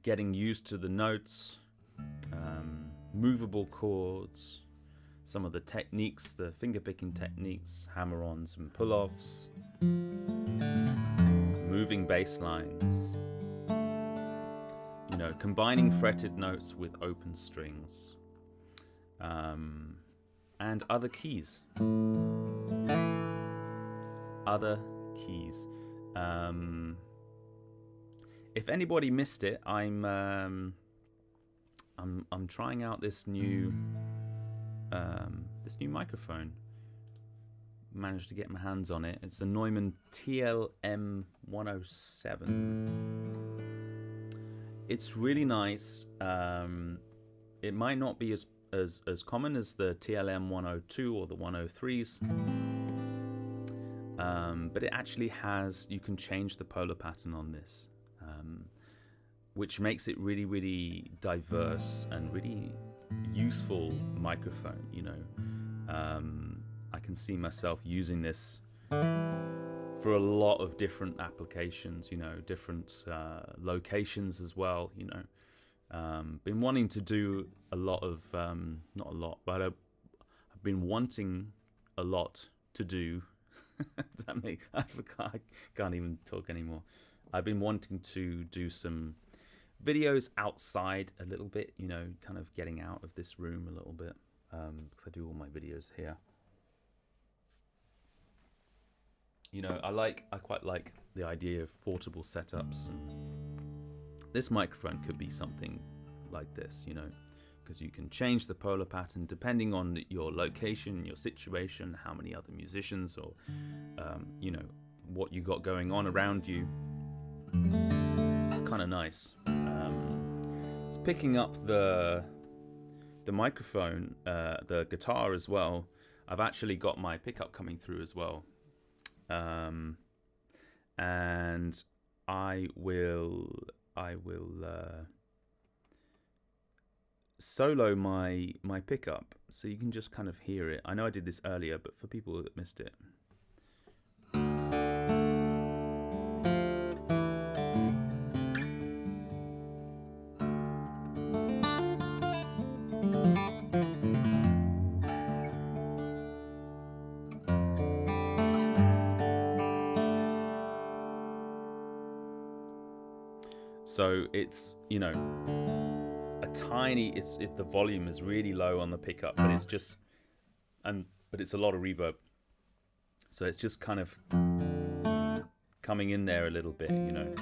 getting used to the notes, movable chords, some of the techniques, the fingerpicking techniques, hammer-ons and pull-offs, moving bass lines, combining fretted notes with open strings, and other keys. If anybody missed it, I'm trying out this new microphone. Managed to get my hands on it. It's a Neumann TLM 107. It's really nice. It might not be as common as the TLM 102 or the 103s, but it actually has. You can change the polar pattern on this, which makes it really, really diverse and really useful microphone. I can see myself using this for a lot of different applications, different locations as well, Been wanting to do a lot of, not a lot, but I've been wanting a lot to do. Does that make, I can't even talk anymore. I've been wanting to do some videos outside a little bit, kind of getting out of this room a little bit, because I do all my videos here. I quite like the idea of portable setups, and this microphone could be something like this, because you can change the polar pattern depending on your location, your situation, how many other musicians, or what you got going on around you. It's kind of nice. It's picking up the the microphone, the guitar as well, I've actually got my pickup coming through as well. And I will solo my pickup so you can just kind of hear it. I know I did this earlier, but for people that missed it. So it's, you know, a tiny, the volume is really low on the pickup, but it's just, but it's a lot of reverb. So it's just kind of coming in there a little bit, you know.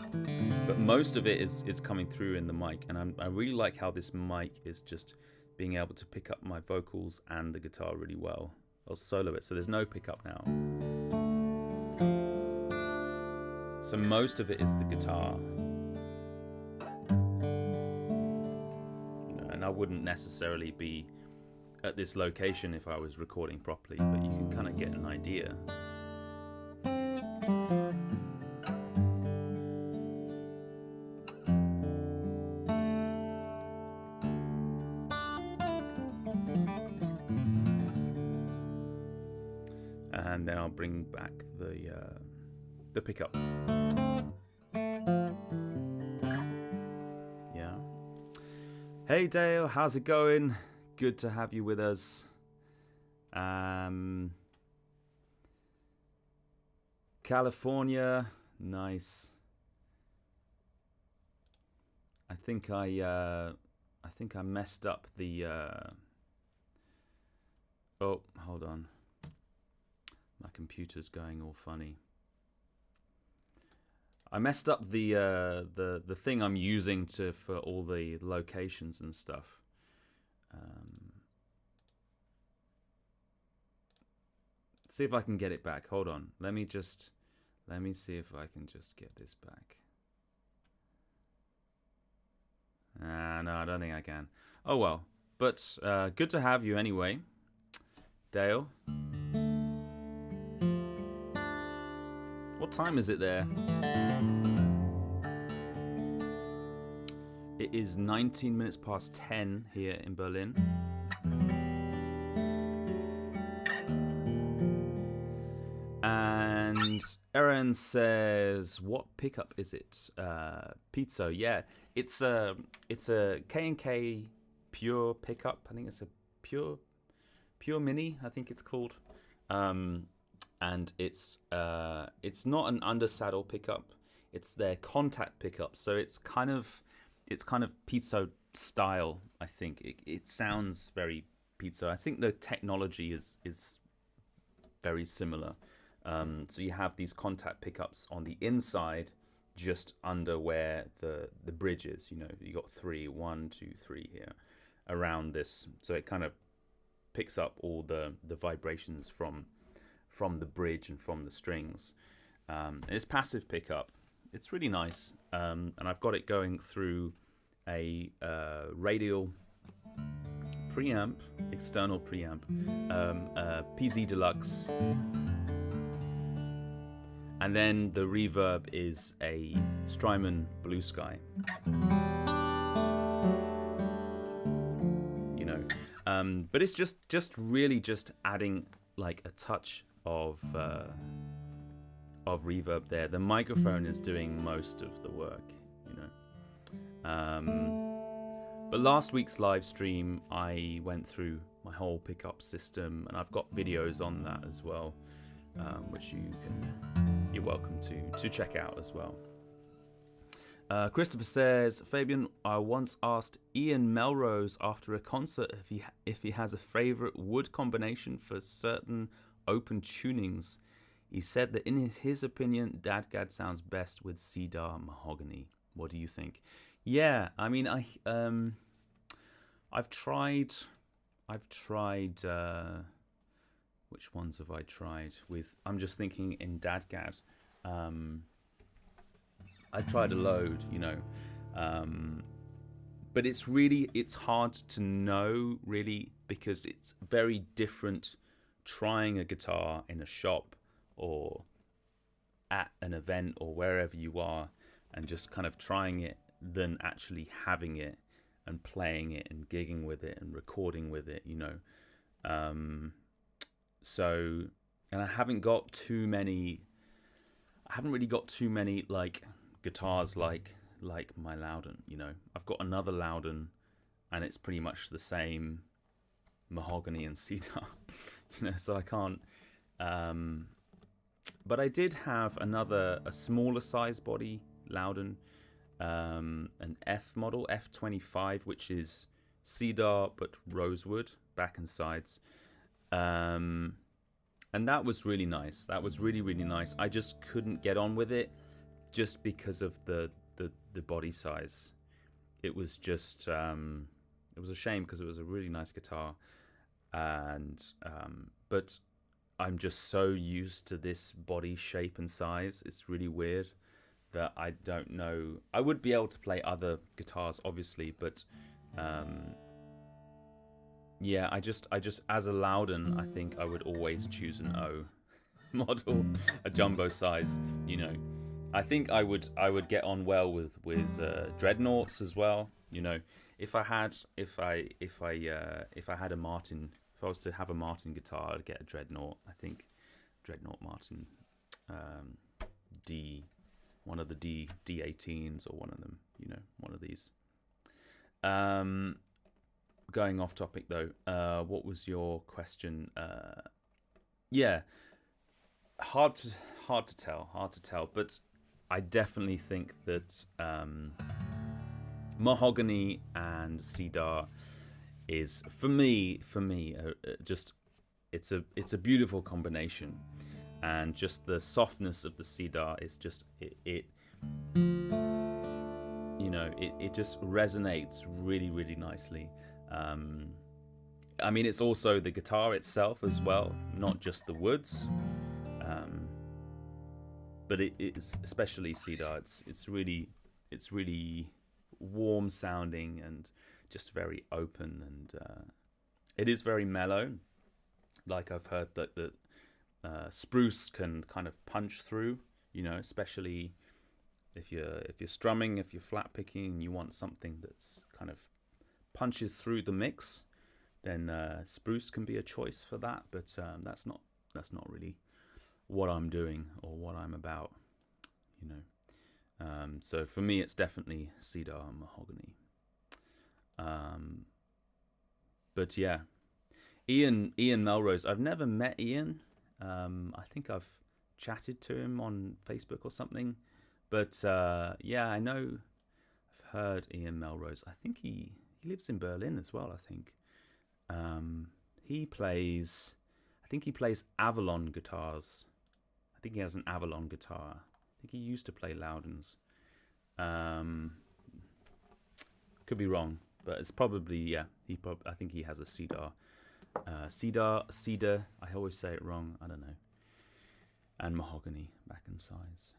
But most of it is coming through in the mic, and I really like how this mic is just being able to pick up my vocals and the guitar really well. I'll solo it, so there's no pickup now. So most of it is the guitar. And I wouldn't necessarily be at this location if I was recording properly, but you can kind of get an idea. And then I'll bring back the pickup. Hey Dale, how's it going? Good to have you with us. California, nice. I think I messed up the. Oh, hold on. My computer's going all funny. I messed up the thing I'm using for all the locations and stuff. See if I can get it back. Hold on. Let me see if I can just get this back. No, I don't think I can. Oh well. But good to have you anyway, Dale. What time is it there? It is 19 minutes past 10 here in Berlin. And Aaron says, what pickup is it? Pizzo, yeah. It's a K&K Pure pickup. I think it's a Pure Mini, I think it's called. And it's not an undersaddle pickup. It's their contact pickup. So it's kind of pizzo style. I think it sounds very pizzo. I think the technology is very similar. So you have these contact pickups on the inside, just under where the bridge is. You know, you got 1, 2, 3 here around this. So it kind of picks up all the vibrations from the bridge and from the strings. It's passive pickup. It's really nice, and I've got it going through a radial preamp, external preamp, PZ Deluxe, and then the reverb is a Strymon Blue Sky. You know, but it's just really just adding like a touch of reverb there. The microphone is doing most of the work, you know. But last week's live stream, I went through my whole pickup system, and I've got videos on that as well, which you're welcome to check out as well. Christopher says, Fabian, I once asked Ian Melrose after a concert if he has a favorite wood combination for certain open tunings. He said that in his opinion, DADGAD sounds best with cedar mahogany. What do you think? Yeah, I mean, I've tried. Which ones have I tried with? I'm just thinking in DADGAD. I tried a load, you know, but it's hard to know really, because it's very different trying a guitar in a shop or at an event or wherever you are and just kind of trying it than actually having it and playing it and gigging with it and recording with it, you know. So, and I haven't really got too many like guitars like my Loudon, you know. I've got another Loudon and it's pretty much the same mahogany and cedar, you know, so I can't, but I did have a smaller size body Loudon, an F model, F25, which is cedar but rosewood back and sides, and that was really nice. That was really, really nice. I just couldn't get on with it just because of the body size. It was just it was a shame because it was a really nice guitar, and but I'm just so used to this body shape and size. It's really weird that I don't know. I would be able to play other guitars, obviously, but yeah, I just as a Loudon, I think I would always choose an O model, a jumbo size. You know, I think I would get on well with dreadnoughts as well. You know, if I was to have a Martin guitar, I'd get a dreadnought. I think dreadnought Martin, one of the D18s or one of them. You know, one of these. Going off topic though, what was your question? Yeah, hard to tell, but I definitely think that mahogany and cedar is for me just it's a beautiful combination, and just the softness of the cedar is just it you know, it just resonates really, really nicely. I mean, it's also the guitar itself as well, not just the woods, but it's especially cedar. It's really warm sounding and just very open, and it is very mellow. Like I've heard that spruce can kind of punch through, you know, especially if you're strumming, if you're flat picking, and you want something that's kind of punches through the mix, then spruce can be a choice for that. But that's not really what I'm doing or what I'm about, you know. So for me, it's definitely cedar and mahogany. But yeah, Ian Melrose. I've never met Ian. I think I've chatted to him on Facebook or something. But yeah, I know. I've heard Ian Melrose. I think he lives in Berlin as well. I think he plays Avalon guitars. I think he has an Avalon guitar. I think he used to play Loudons. Could be wrong, but it's probably, yeah. I think he has a cedar. Cedar. I always say it wrong. I don't know. And mahogany back in size.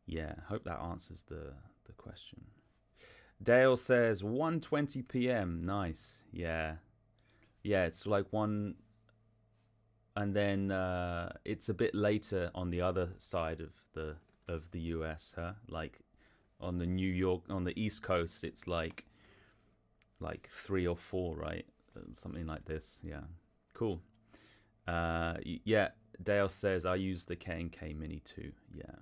Yeah, hope that answers the question. Dale says 1:20 p.m. Nice. Yeah, it's like 1, and then it's a bit later on the other side of the US, huh? Like on the East Coast, it's like 3 or 4, right? Something like this. Yeah, cool. Yeah, Dale says I use the K&K Mini too. Yeah.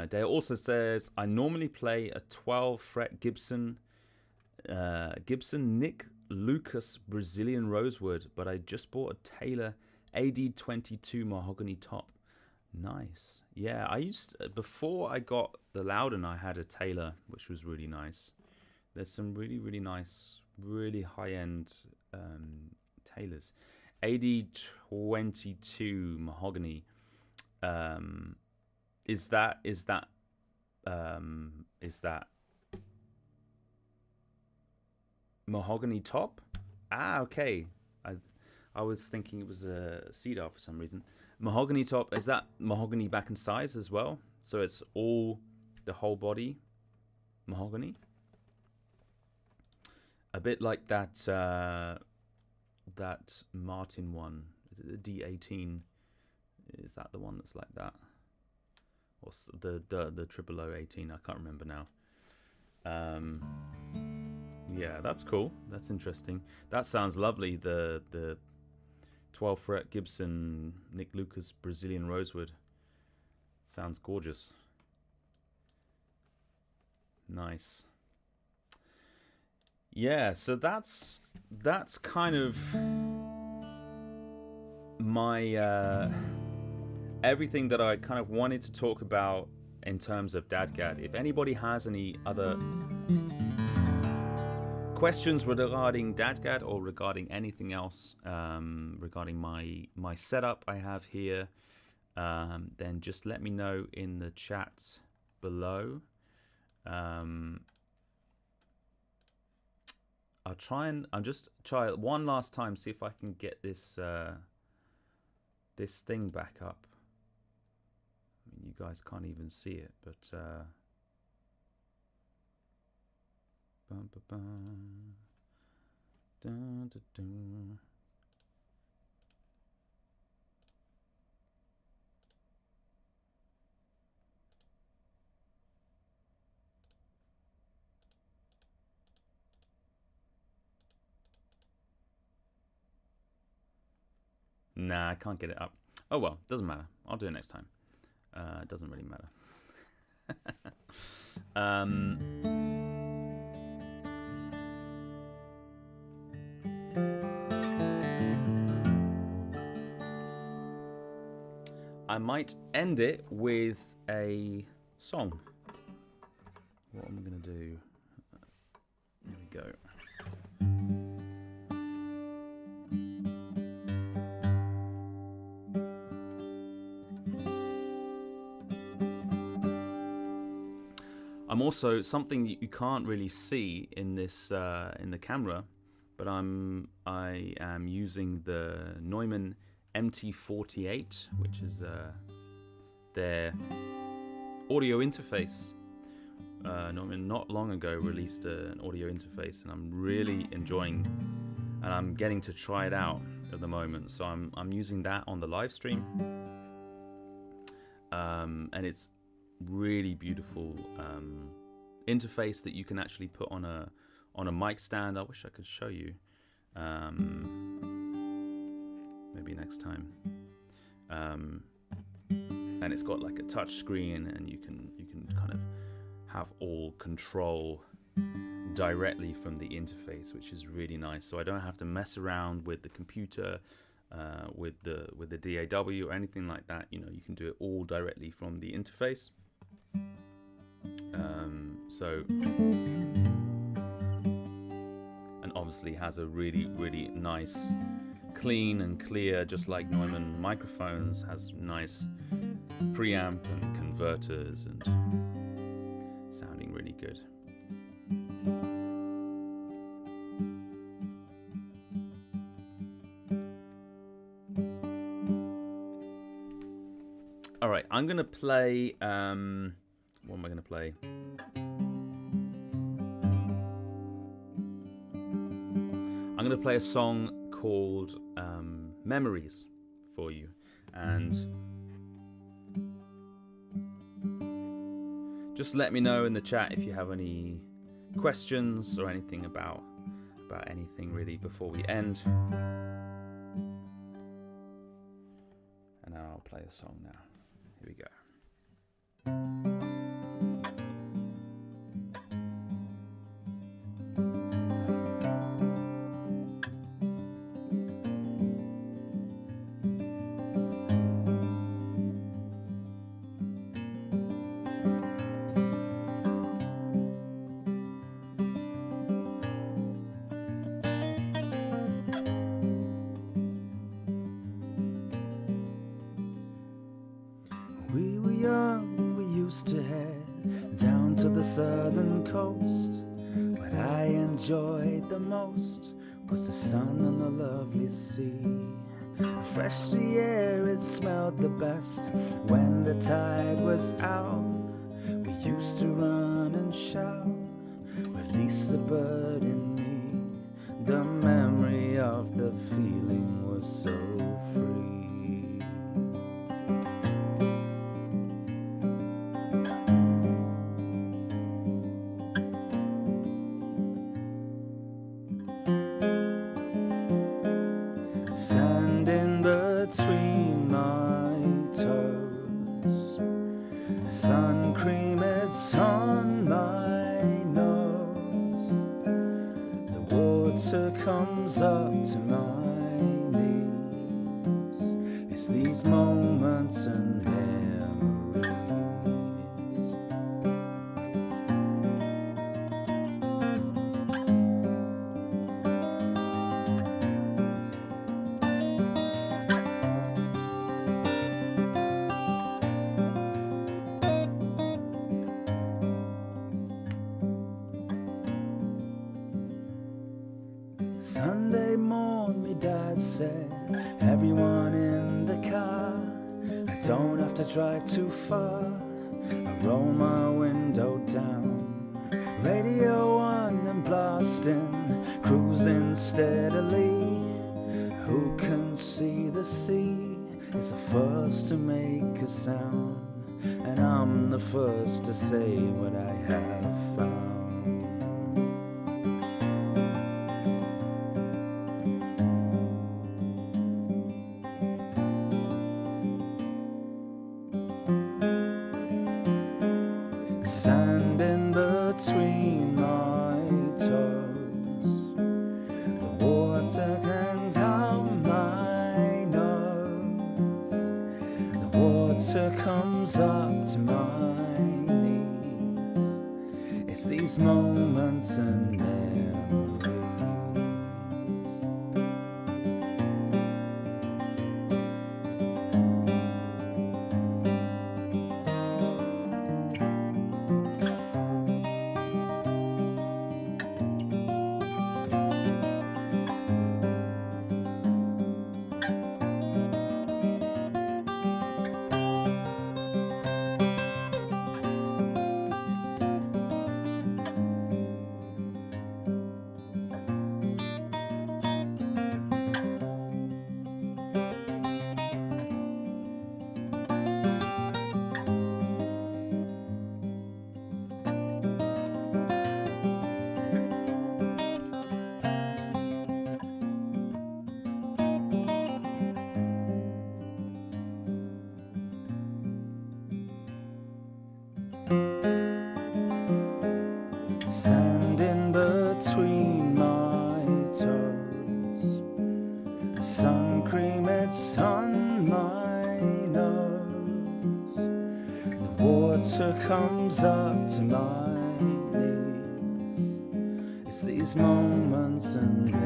Dale also says I normally play a 12 fret Gibson Nick Lucas Brazilian Rosewood, but I just bought a Taylor AD22 mahogany top. Nice. Yeah, before I got the Loudon, I had a Taylor, which was really nice. There's some really, really nice, really high-end Taylors. AD22 mahogany. Is that mahogany top? Ah, okay. I was thinking it was a cedar for some reason. Mahogany top, is that mahogany back in size as well? So it's all the whole body mahogany. A bit like that that Martin one. Is it the D18? Is that the one that's like that? Or the 00018? I can't remember now. Yeah, that's cool. That's interesting. That sounds lovely. The 12 fret Gibson Nick Lucas Brazilian Rosewood. Sounds gorgeous. Nice. Yeah, so that's kind of my everything that I kind of wanted to talk about in terms of DADGAD. If anybody has any other questions regarding DADGAD or regarding anything else, regarding my setup I have here, then just let me know in the chat below. I'll just try it one last time, see if I can get this this thing back up. I mean, you guys can't even see it, but bum, ba, bum. Dun, dun, dun. Nah, I can't get it up. Oh well, doesn't matter. I'll do it next time. It doesn't really matter. I might end it with a song. What am I going to do? Here we go. I'm also, something that you can't really see in this in the camera, but I am using the Neumann MT48, which is their audio interface. Neumann not long ago released an audio interface, and I'm really enjoying, and I'm getting to try it out at the moment. So I'm using that on the live stream, and it's really beautiful interface that you can actually put on a mic stand. I wish I could show you, maybe next time. And it's got like a touch screen, and you can kind of have all control directly from the interface, which is really nice. So I don't have to mess around with the computer, with the DAW or anything like that. You know, you can do it all directly from the interface. And obviously has a really nice, clean and clear, just like Neumann microphones, has nice preamp and converters, and sounding really good. All right, I'm gonna play. What am I gonna play? I'm gonna play a song called Memories for you, and just let me know in the chat if you have any questions or anything about anything really before we end. And now I'll play a song now. Here we go. We were young, we used to head down to the southern coast. What I enjoyed the most was the sun and the lovely sea. Fresh sea air, it smelled the best when the tide was out. We used to run and shout release the bird in me. The memory of the feeling was so free. Sand in between my toes, sun cream, it's on my nose. The water comes up to my knees. It's these moments and memories. Sunday morn, me dad said, everyone in the car. I don't have to drive too far. I roll my window down, radio on and blasting, cruising steadily. Who can see the sea is the first to make a sound, and I'm the first to say what I have found. Sand in between my toes, the water came down my nose. The water comes up to my knees. It's these moments and memories. Sand in between my toes, sun cream, it's on my nose. The water comes up to my knees. It's these moments and memories.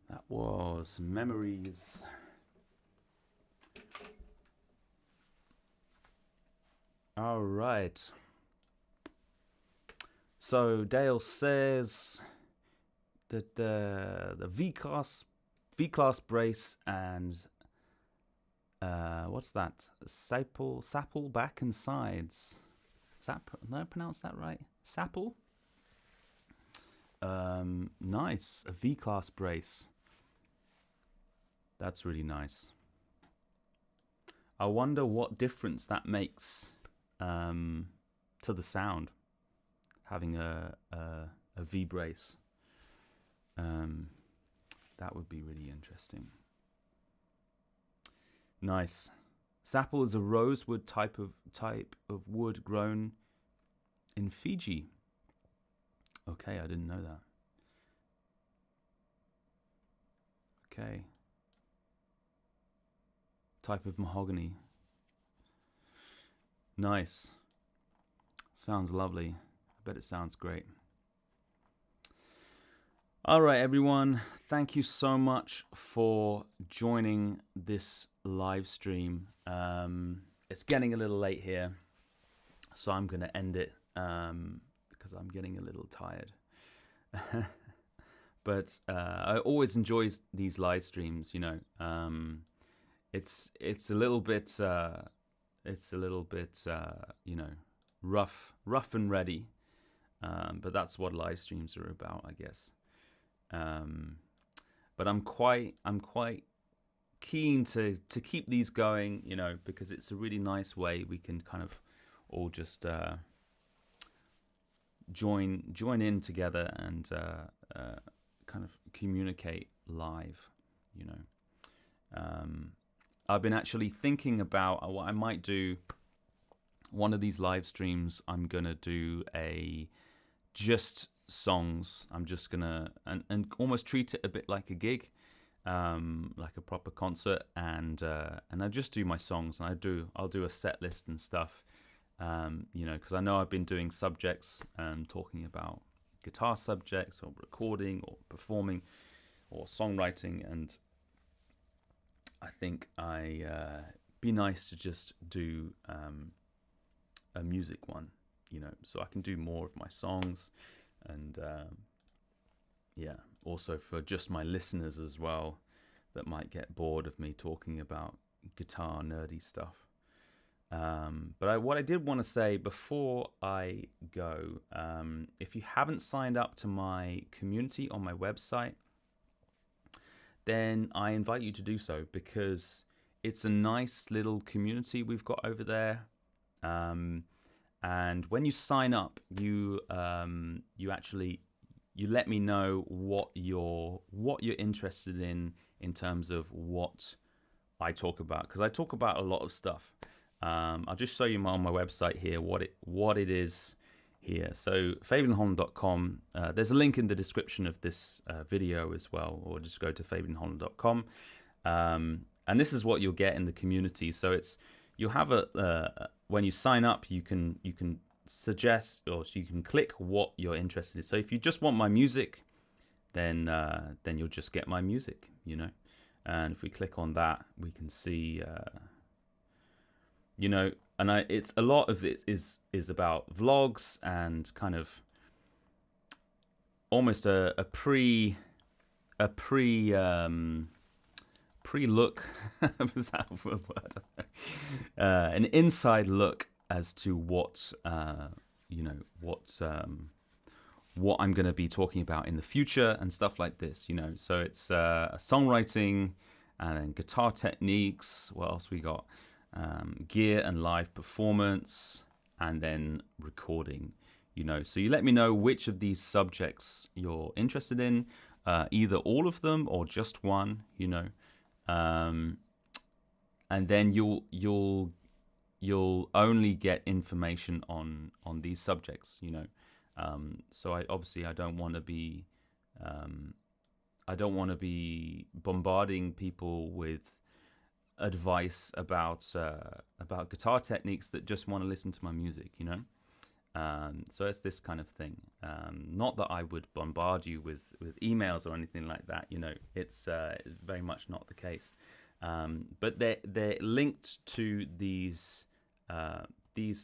That was Memories. All right. So Dale says that the V-class brace and what's that? Sapple back and sides. Did I pronounce that right? Sapple. Nice. A V-class brace. That's really nice. I wonder what difference that makes to the sound, having a V brace. That would be really interesting. Nice. Sapple is a rosewood type of wood grown in Fiji. Okay, I didn't know that. Okay. Type of mahogany. Nice. Sounds lovely. I bet it sounds great. All right, everyone. Thank you so much for joining this live stream. It's getting a little late here, so I'm going to end it because I'm getting a little tired. But I always enjoy these live streams. You know, it's a little bit you know, rough and ready, but that's what live streams are about, I guess. But I'm quite keen to keep these going, you know, because it's a really nice way we can kind of all just join in together and kind of communicate live, you know. I've been actually thinking about what I might do. One of these live streams, I'm gonna do just songs. I'm just gonna and almost treat it a bit like a gig, like a proper concert, and I just do my songs, and I'll do a set list and stuff, you know, because I know I've been doing subjects and talking about guitar subjects or recording or performing or songwriting, and I think be nice to just do a music one, you know, so I can do more of my songs. And yeah, also for just my listeners as well that might get bored of me talking about guitar nerdy stuff. But what I did want to say before I go, if you haven't signed up to my community on my website, then I invite you to do so, because it's a nice little community we've got over there. And when you sign up, you let me know what you're interested in terms of what I talk about, because I talk about a lot of stuff. I'll just show you on my website here what it is here. So fabianholland.com. There's a link in the description of this video as well, or just go to fabianholland.com. And this is what you'll get in the community. So you'll have when you sign up, you can suggest, or you can click what you're interested in. So if you just want my music, then you'll just get my music, you know. And if we click on that, we can see, you know, and it's a lot of it is about vlogs and kind of almost a pre-look. Was that a word? An inside look as to what you know, what I'm going to be talking about in the future and stuff like this, you know. So it's songwriting and then guitar techniques. What else we got? Gear and live performance, and then recording, you know. So you let me know which of these subjects you're interested in, either all of them or just one, you know. And then you'll only get information on these subjects, you know. So I don't want to be bombarding people with advice about guitar techniques that just want to listen to my music, you know. So it's this kind of thing. Not that I would bombard you with emails or anything like that, you know. It's very much not the case. But they're linked to these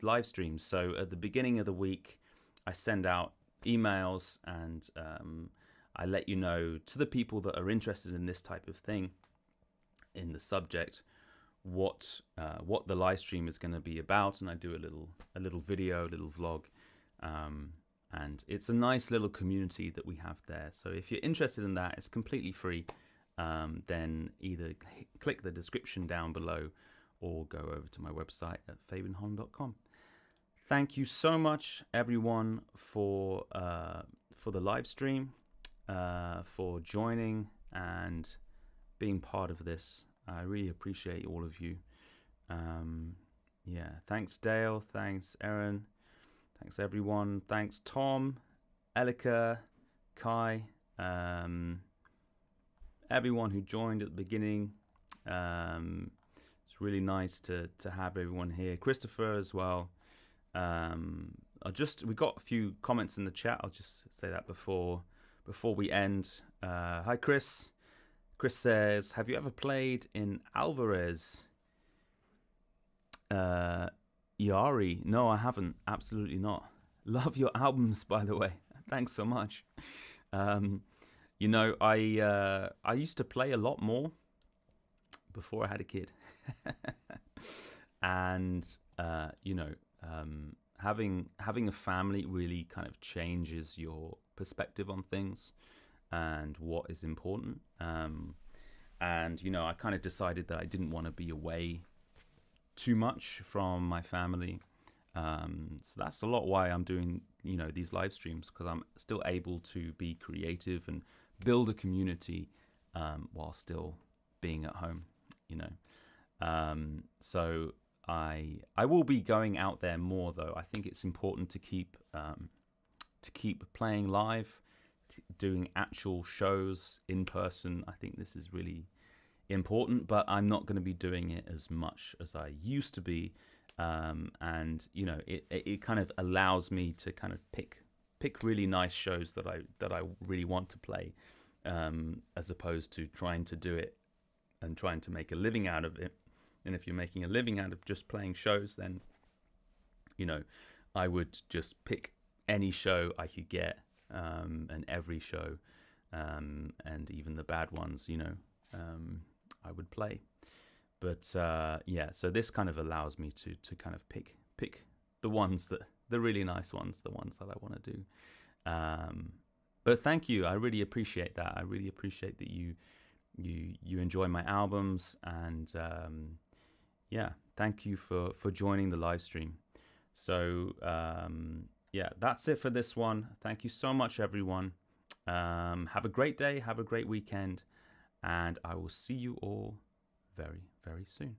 live streams. So at the beginning of the week, I send out emails, and I let you know, to the people that are interested in this type of thing, in the subject, what the live stream is going to be about, and I do a little video, a little vlog, and it's a nice little community that we have there. So if you're interested in that, it's completely free. Then either click the description down below or go over to my website at fabianholm.com. Thank you so much, everyone, for the live stream, for joining and being part of this. I really appreciate all of you. Yeah, thanks Dale, thanks Erin, thanks everyone, thanks Tom, Elika, Kai, everyone who joined at the beginning. It's really nice to have everyone here. Christopher as well. We got a few comments in the chat. I'll just say that before we end. Hi Chris. Chris says, have you ever played in Alvarez? Iari? No, I haven't. Absolutely not. Love your albums, by the way. Thanks so much. You know, I used to play a lot more before I had a kid. And you know, having a family really kind of changes your perspective on things and what is important. And you know, I kind of decided that I didn't want to be away too much from my family. So that's a lot why I'm doing, you know, these live streams, because I'm still able to be creative and build a community while still being at home, you know. So I will be going out there more, though. I think it's important to keep playing live, doing actual shows in person. I think this is really important, but I'm not going to be doing it as much as I used to be. And you know, it kind of allows me to kind of pick really nice shows that I really want to play, as opposed to trying to do it and trying to make a living out of it. And if you're making a living out of just playing shows, then, you know, I would just pick any show I could get, and every show, and even the bad ones, you know, I would play. But yeah, so this kind of allows me to kind of pick the ones the really nice ones, the ones that I want to do. But thank you, I really appreciate that. I really appreciate that you enjoy my albums, and yeah, thank you for joining the live stream. So yeah, that's it for this one. Thank you so much, everyone. Have a great day, have a great weekend, and I will see you all very, very soon.